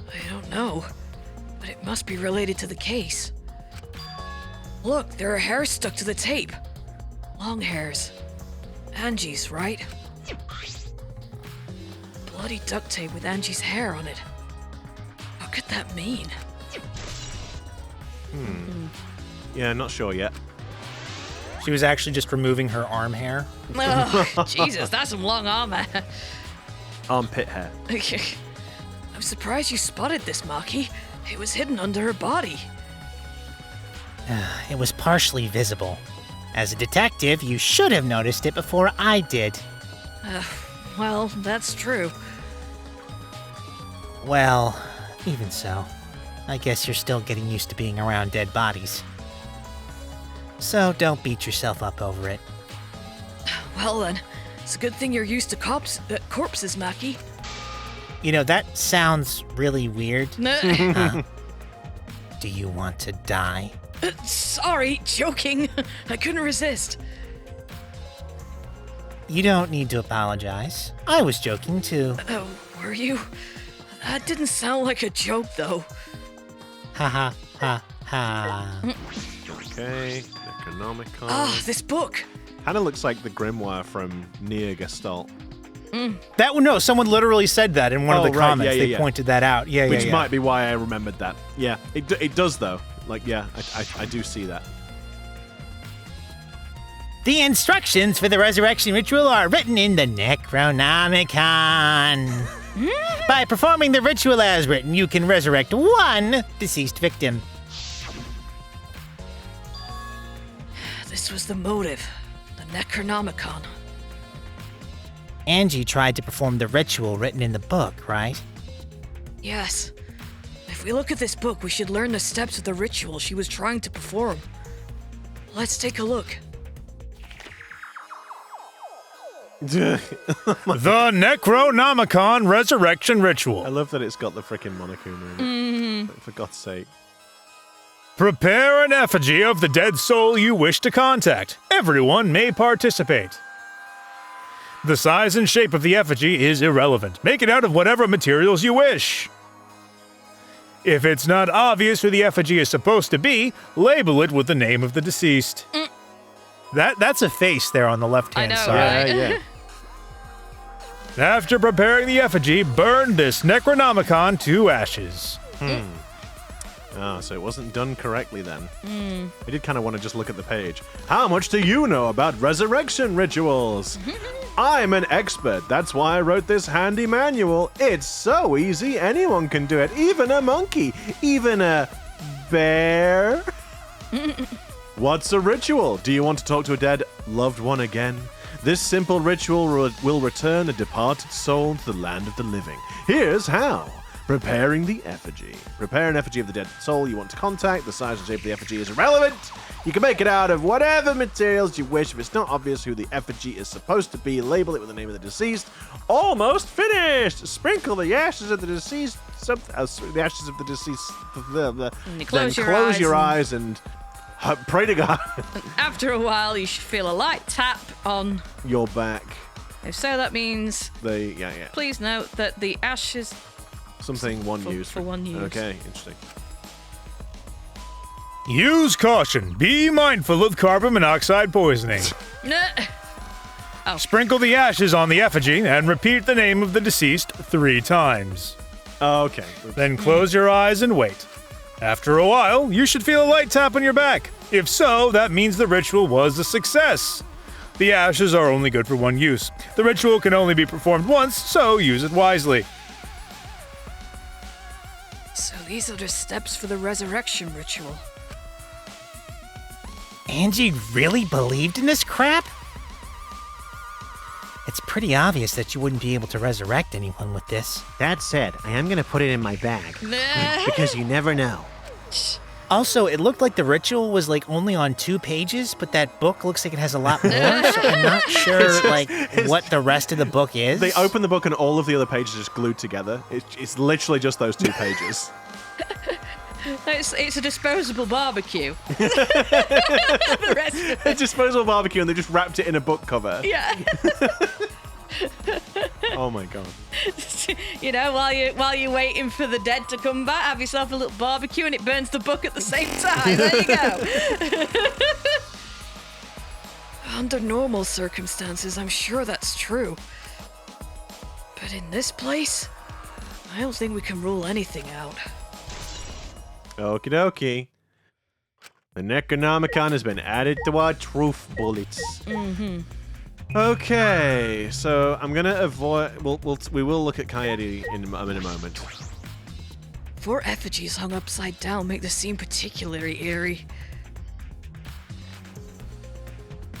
I don't know, but it must be related to the case. Look, there are hairs stuck to the tape. Long hairs. Angie's, right? Bloody duct tape with Angie's hair on it. What could that mean? Yeah, not sure yet. She was actually just removing her arm hair. Oh, Jesus, that's some long arm hair. Armpit hair. I'm surprised you spotted this, Maki. It was hidden under her body. It was partially visible. As a detective, you should have noticed it before I did. Well, that's true. Well, even so, I guess you're still getting used to being around dead bodies. So don't beat yourself up over it. Well then, it's a good thing you're used to corpses, Maki. You know, that sounds really weird. Huh? Do you want to die? Sorry, joking. I couldn't resist. You don't need to apologize. I was joking too. Oh, were you? That didn't sound like a joke, though. Ha ha ha ha. Okay. Necronomicon. Ah, this book. Kind of looks like the grimoire from Nier Gestalt. No, someone literally said that in one of the right, comments. yeah, They yeah. pointed that out. Yeah, Which yeah. might be why I remembered that. Yeah, it does though. Like, yeah, I do see that. The instructions for the resurrection ritual are written in the Necronomicon. By performing the ritual as written, you can resurrect one deceased victim. This was the motive. The Necronomicon. Angie tried to perform the ritual written in the book, right? Yes. If we look at this book, we should learn the steps of the ritual she was trying to perform. Let's take a look. The Necronomicon Resurrection I Ritual. love that it's got the frickin' Monokuma in it. For God's sake. Prepare an effigy of the dead soul you wish to contact. Everyone may participate. The size and shape of the effigy is irrelevant. Make it out of whatever materials you wish. If it's not obvious who the effigy is supposed to be, label it with the name of the deceased. That's a face there on the left-hand I know, side. right? Yeah. After preparing the effigy, burn this Necronomicon to ashes. Ah, so it wasn't done correctly then. I did kind of want to just look at the page. How much do you know about resurrection rituals? I'm an expert. That's why I wrote this handy manual. It's so easy. Anyone can do it. Even a monkey. Even a Fair. What's a ritual? Do you want to talk to a dead loved one again? This simple ritual will return a departed soul to the land of the living. Here's how. Preparing the effigy. Prepare an effigy of the dead soul you want to contact. The size and shape of the effigy is irrelevant. You can make it out of whatever materials you wish. If it's not obvious who the effigy is supposed to be, label it with the name of the deceased. Almost finished. Sprinkle the ashes of the deceased. The ashes of the deceased. Then close your eyes and pray to God. After a while, you should feel a light tap on your back. If so, that means. Yeah. Please note that the ashes. Something one use. For one use. Okay, interesting. Use caution. Be mindful of carbon monoxide poisoning. Sprinkle the ashes on the effigy and repeat the name of the deceased 3 times. Okay. Then close your eyes and wait. After a while, you should feel a light tap on your back. If so, that means the ritual was a success. The ashes are only good for one use. The ritual can only be performed once, so use it wisely. So these are the steps for the resurrection ritual. Angie really believed in this crap? It's pretty obvious that you wouldn't be able to resurrect anyone with this. That said, I am gonna put it in my bag. Because you never know. Also, it looked like the ritual was like only on 2 pages, but that book looks like it has a lot more, so I'm not sure what the rest of the book is. They open the book and all of the other pages are just glued together. It's literally just those 2 pages. It's a disposable barbecue. The rest of it. A disposable barbecue, and they just wrapped it in a book cover. Yeah. Oh my god. You know, while you're waiting for the dead to come back, have yourself a little barbecue and it burns the book at the same time. There you go. Under normal circumstances, I'm sure that's true. But in this place, I don't think we can rule anything out. Okie dokie. The Necronomicon has been added to our truth bullets. Mm-hmm. Okay, so I'm gonna avoid. We will look at Coyote in a moment. 4 effigies hung upside down make the scene particularly eerie.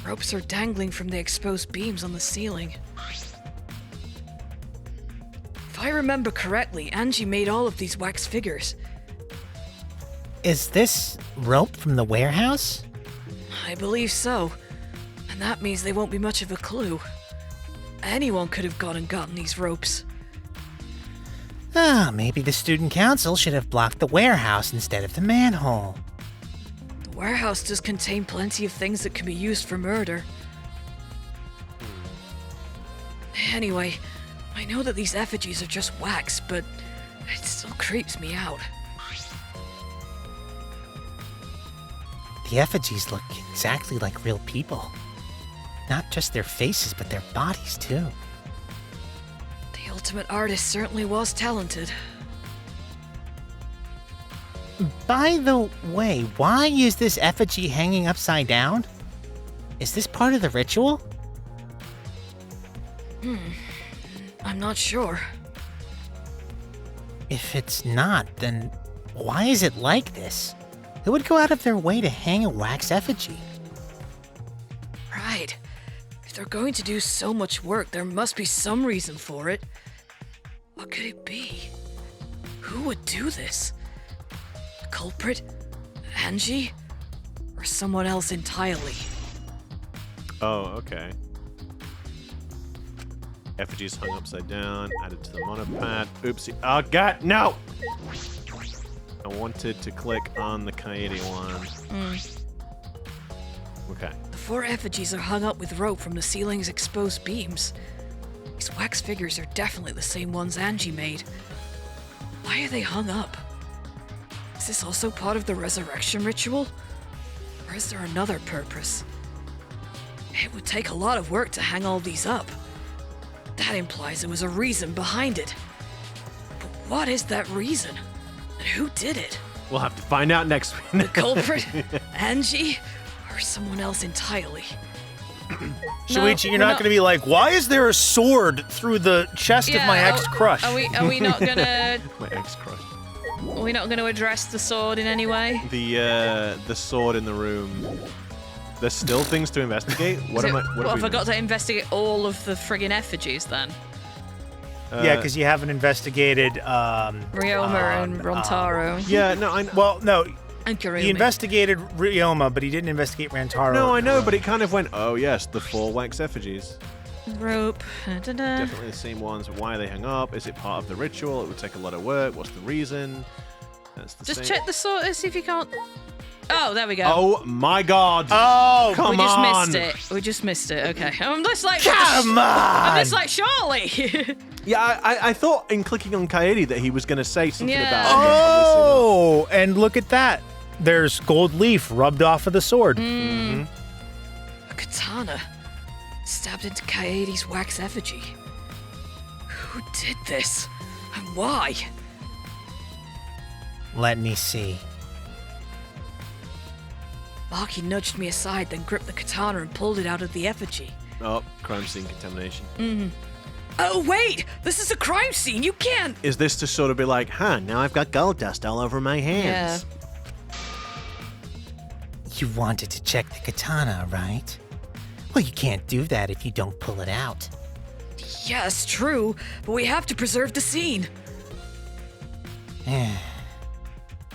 Ropes are dangling from the exposed beams on the ceiling. If I remember correctly, Angie made all of these wax figures. Is this rope from the warehouse? I believe so. And that means they won't be much of a clue. Anyone could have gone and gotten these ropes. Maybe the student council should have blocked the warehouse instead of the manhole. The warehouse does contain plenty of things that can be used for murder. Anyway, I know that these effigies are just wax, but it still creeps me out. The effigies look exactly like real people. Not just their faces, but their bodies, too. The ultimate artist certainly was talented. By the way, why is this effigy hanging upside down? Is this part of the ritual? I'm not sure. If it's not, then why is it like this? Who would go out of their way to hang a wax effigy? Right. If they're going to do so much work, there must be some reason for it. What could it be? Who would do this? The culprit? Angie? Or someone else entirely? Oh, okay. Effigies hung upside down, added to the monopad. Oopsie. Oh, God, no! I wanted to click on the Coyote one. Okay. The 4 effigies are hung up with rope from the ceiling's exposed beams. These wax figures are definitely the same ones Angie made. Why are they hung up? Is this also part of the resurrection ritual? Or is there another purpose? It would take a lot of work to hang all these up. That implies there was a reason behind it. But what is that reason? And who did it? We'll have to find out next week. The culprit? Angie? Or someone else entirely? Shuichi, you're not going to be like, why is there a sword through the chest of my ex-crush? Are we not gonna... My ex-crush. Are we not going to address the sword in any way? The sword in the room. There's still things to investigate. What Is am it- I? What What have have we I got to investigate all of the friggin' effigies then? Yeah, because you haven't investigated. Ryoma and Rontaro Yeah, no, I. Well, no, and Karumi. he investigated Ryoma, but he didn't investigate Rantaro. No, I know, but it kind of went. Oh yes, the 4 wax effigies. Rope. Da-da. Definitely the same ones. Why they hang up? Is it part of the ritual? It would take a lot of work. What's the reason? That's the Just same. check the sword and see if you can't. Oh, there we go. Oh my God! Oh, Come we just on! missed it. We just missed it. Okay. I'm just like. come I'm on! just like, surely. Yeah, I thought in clicking on Kaede that he was going to say something Yeah. about it. but Oh, and look at that. There's gold leaf rubbed off of the sword. A katana stabbed into Kaede's wax effigy. Who did this? And why? Let me see. Maki nudged me aside, then gripped the katana and pulled it out of the effigy. Oh, crime scene contamination. Oh, wait! This is a crime scene! You can't! Is this to sort of be like, now I've got gold dust all over my hands? You wanted to check the katana, right? Well, you can't do that if you don't pull it out. Yes, true, but we have to preserve the scene.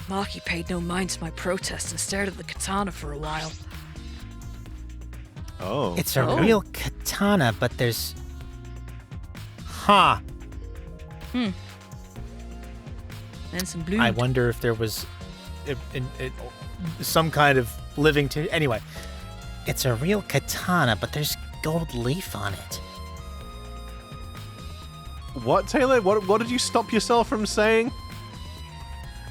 Maki paid no mind to my protest and stared at the katana for a while. Oh. It's a real katana, but there's... Huh. And some blue. I wonder if there was some kind of living to. Anyway, It's a real katana, but there's gold leaf on it. What, Taylor? What did you stop yourself from saying?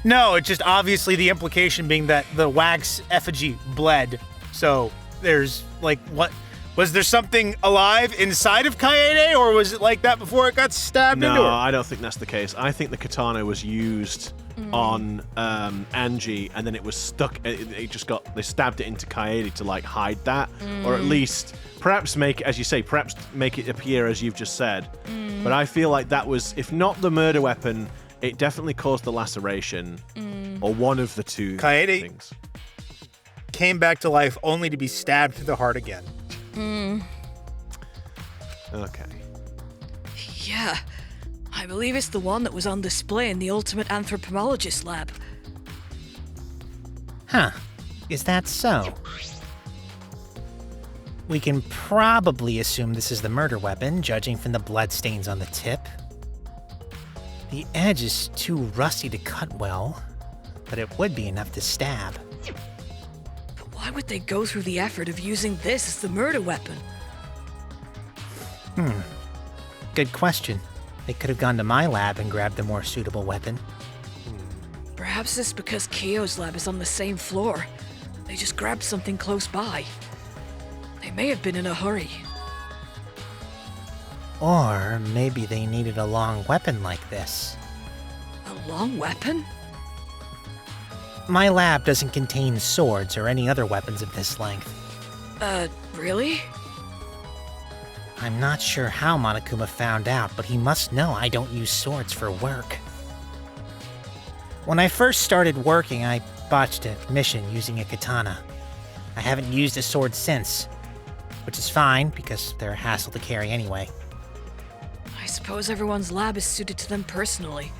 no, it's just obviously the implication being that the wax effigy bled. So there's like, what was there something alive inside of Kaede, or was it like that before it got stabbed into No, her? I don't think that's the case. I think the katana was used on Angie, and then it was stuck. It just got. They stabbed it into Kaede to like hide that, or at least perhaps make, as you say, perhaps make it appear as you've just said. But I feel like that was, if not the murder weapon, it definitely caused the laceration, or one of the two Kaede- things. Came back to life only to be stabbed through the heart again. Okay. Yeah, I believe it's the one that was on display in the Ultimate Anthropologist lab. Huh. Is that so? We can probably assume this is the murder weapon, judging from the bloodstains on the tip. The edge is too rusty to cut well, but it would be enough to stab. But why would they go through the effort of using this as the murder weapon? Good question. They could have gone to my lab and grabbed a more suitable weapon. Perhaps it's because Kyo's lab is on the same floor. They just grabbed something close by. They may have been in a hurry. Or maybe they needed a long weapon like this. A long weapon? My lab doesn't contain swords or any other weapons of this length. Really? I'm not sure how Monokuma found out, but he must know I don't use swords for work. When I first started working, I botched a mission using a katana. I haven't used a sword since, which is fine because they're a hassle to carry anyway. I suppose everyone's lab is suited to them personally,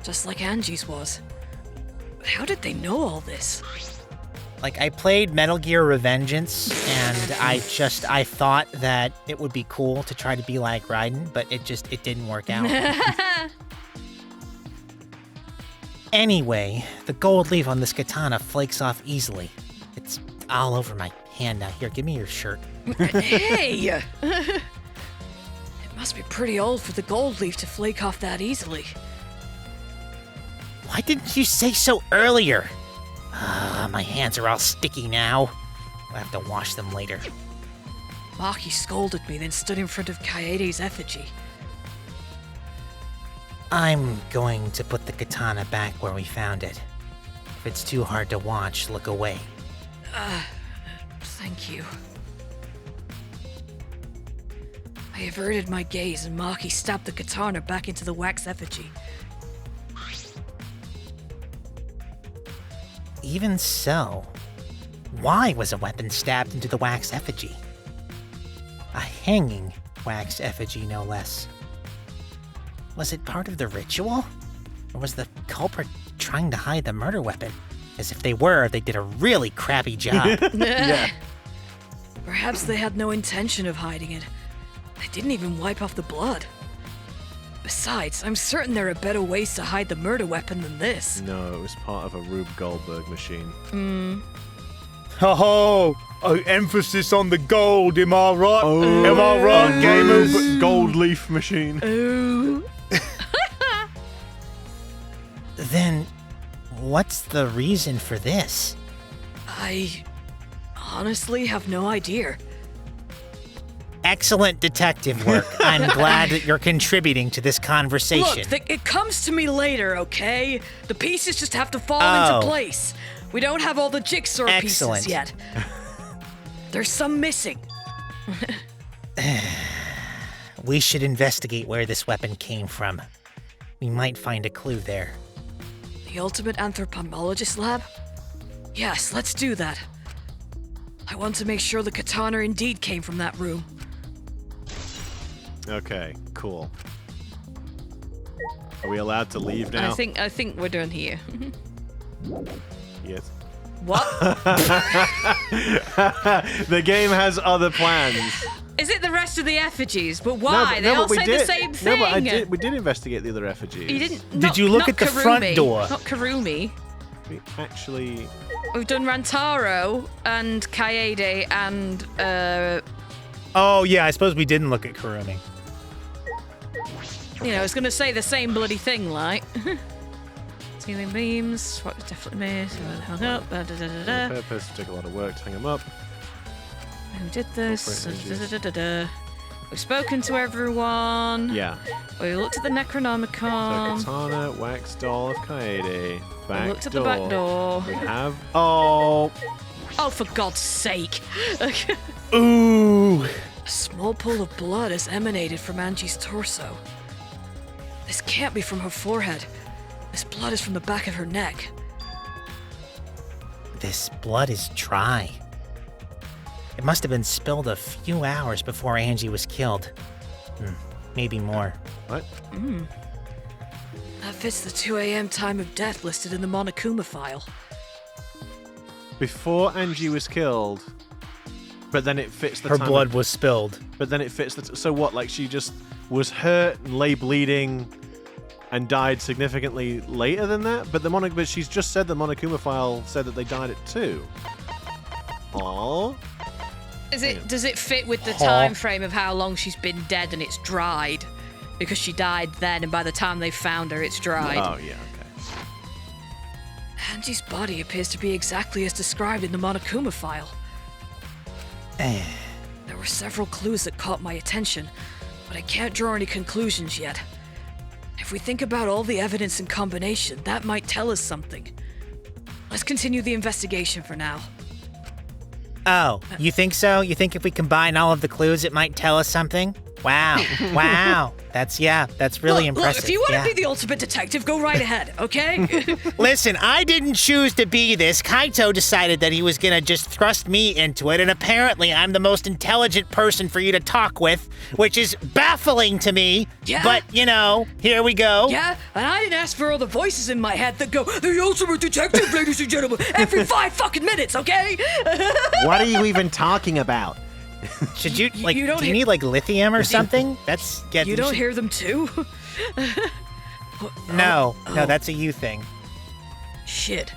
just like Angie's was. But how did they know all this? Like, I played Metal Gear Revengeance, and I thought that it would be cool to try to be like Raiden, but it didn't work out. Anyway, the gold leaf on this katana flakes off easily. It's all over my hand now. Here, give me your shirt. Hey! It must be pretty old for the gold leaf to flake off that easily. Why didn't you say so earlier? My hands are all sticky now. I'll have to wash them later. Maki scolded me, then stood in front of Kaede's effigy. I'm going to put the katana back where we found it. If it's too hard to watch, look away. Thank you. I averted my gaze and Maki stabbed the katana back into the wax effigy. Even so, why was a weapon stabbed into the wax effigy? A hanging wax effigy, no less. Was it part of the ritual? Or was the culprit trying to hide the murder weapon? As if they were, they did a really crappy job. Yeah. Perhaps they had no intention of hiding it. They didn't even wipe off the blood. Besides, I'm certain there are better ways to hide the murder weapon than this. No, it was part of a Rube Goldberg machine. Ho emphasis on the gold, am I right? Am I right, gamers? Rube Gold Leaf machine. Ooh. Then, what's the reason for this? I honestly have no idea. Excellent detective work. I'm glad that you're contributing to this conversation. Look, it comes to me later, okay? The pieces just have to fall Oh. into place. We don't have all the jigsaw Excellent. pieces yet. There's some missing. We should investigate where this weapon came from. We might find a clue there. The ultimate anthropologist lab? Yes, let's do that. I want to make sure the katana indeed came from that room. Okay, cool. Are we allowed to leave now? I think we're done here. Yes. What? The game has other plans. Is it the rest of the effigies? But why? They all but we say did. the same thing. No, but we did investigate the other effigies. You didn't. Did not- you look not at the front Karumi. door? Not Karumi. We actually... We've done Rantaro and Kaede and Oh, yeah, I suppose we didn't look at Kurumi. I was gonna say the same bloody thing, like. Ceiling beams. What definitely made. Hung up. Purpose to take a lot of work to hang them up. Who did this? Corporate We've spoken to everyone. Yeah. We looked at the Necronomicon. So Katana, Wax Doll of Kaede. Back We looked at door. the back door. We have... Oh! Oh, for God's sake! Ooh. A small pool of blood has emanated from Angie's torso. This can't be from her forehead. This blood is from the back of her neck. This blood is dry. It must have been spilled a few hours before Angie was killed. Maybe more. What? That fits the 2 a.m. time of death listed in the Monokuma file. Before Angie was killed, but then it fits the Her time blood was spilled. But then it fits the... So what, like she just was hurt and lay bleeding and died significantly later than that? But she's just said the Monokuma file said that they died at 2. Aww. Does it fit with the time frame of how long she's been dead and it's dried? Because she died then, and by the time they found her, it's dried. Oh, yeah, okay. Angie's body appears to be exactly as described in the Monokuma file. There were several clues that caught my attention, but I can't draw any conclusions yet. If we think about all the evidence in combination, that might tell us something. Let's continue the investigation for now. Oh, you think so? You think if we combine all of the clues, it might tell us something? Wow. Wow. That's really impressive. Look, if you want to Yeah. be the ultimate detective, go right ahead, okay? Listen, I didn't choose to be this. Kaito decided that he was gonna just thrust me into it, and apparently I'm the most intelligent person for you to talk with, which is baffling to me. Yeah. But, here we go. Yeah, and I didn't ask for all the voices in my head that go, the ultimate detective, ladies and gentlemen, every 5 fucking minutes, okay? What are you even talking about? Should you, You don't do you hear- need, lithium or something? You don't hear them too? No, that's a you thing. Shit.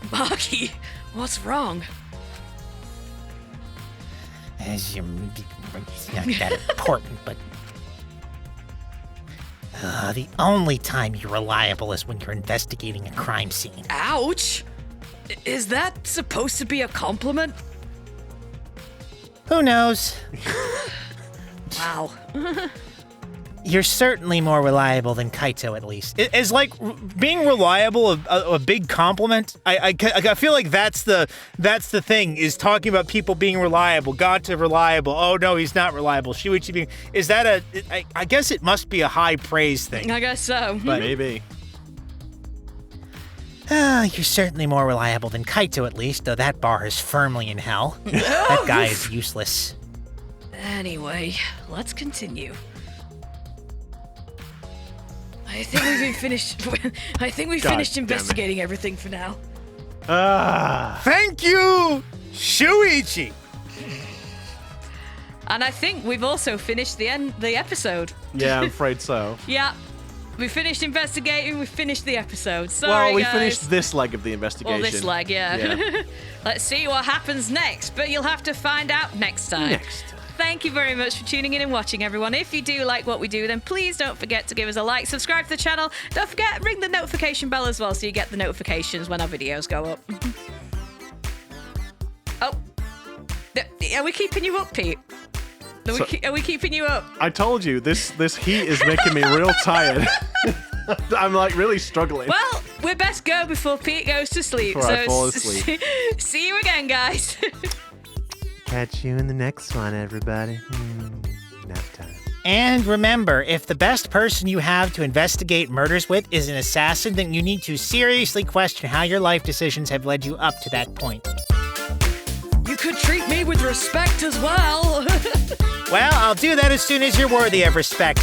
Maki, what's wrong? It's not that important, but... the only time you're reliable is when you're investigating a crime scene. Ouch! Is that supposed to be a compliment? Who knows? Wow. You're certainly more reliable than Kaito, at least. Is being reliable a big compliment? I feel like that's the thing, is talking about people being reliable. Gata reliable. Oh no, he's not reliable. Shuichi being, is that I guess it must be a high praise thing. I guess so. But Maybe. You're certainly more reliable than Kaito, at least, though that bar is firmly in hell. That guy is useless. Anyway, let's continue. I think we've been finished. I think we've finished investigating everything for now. Thank you, Shuichi. And I think we've also finished the episode. Yeah, I'm afraid so. Yeah. We finished investigating, we finished the episode. Sorry, Well, we guys. finished this leg of the investigation. Well, this leg, yeah. Let's see what happens next, but you'll have to find out next time. Thank you very much for tuning in and watching, everyone. If you do like what we do, then please don't forget to give us a like, subscribe to the channel. Don't forget, ring the notification bell as well so you get the notifications when our videos go up. Oh. Are we keeping you up, Pete? Are we keeping you up? I told you, this heat is making me real tired. I'm like really struggling. Well, we best go before Pete goes to sleep. Before I fall asleep. See you again, guys. Catch you in the next one, everybody. Nap time. And remember, if the best person you have to investigate murders with is an assassin, then you need to seriously question how your life decisions have led you up to that point. You could treat me with respect as well. Well, I'll do that as soon as you're worthy of respect.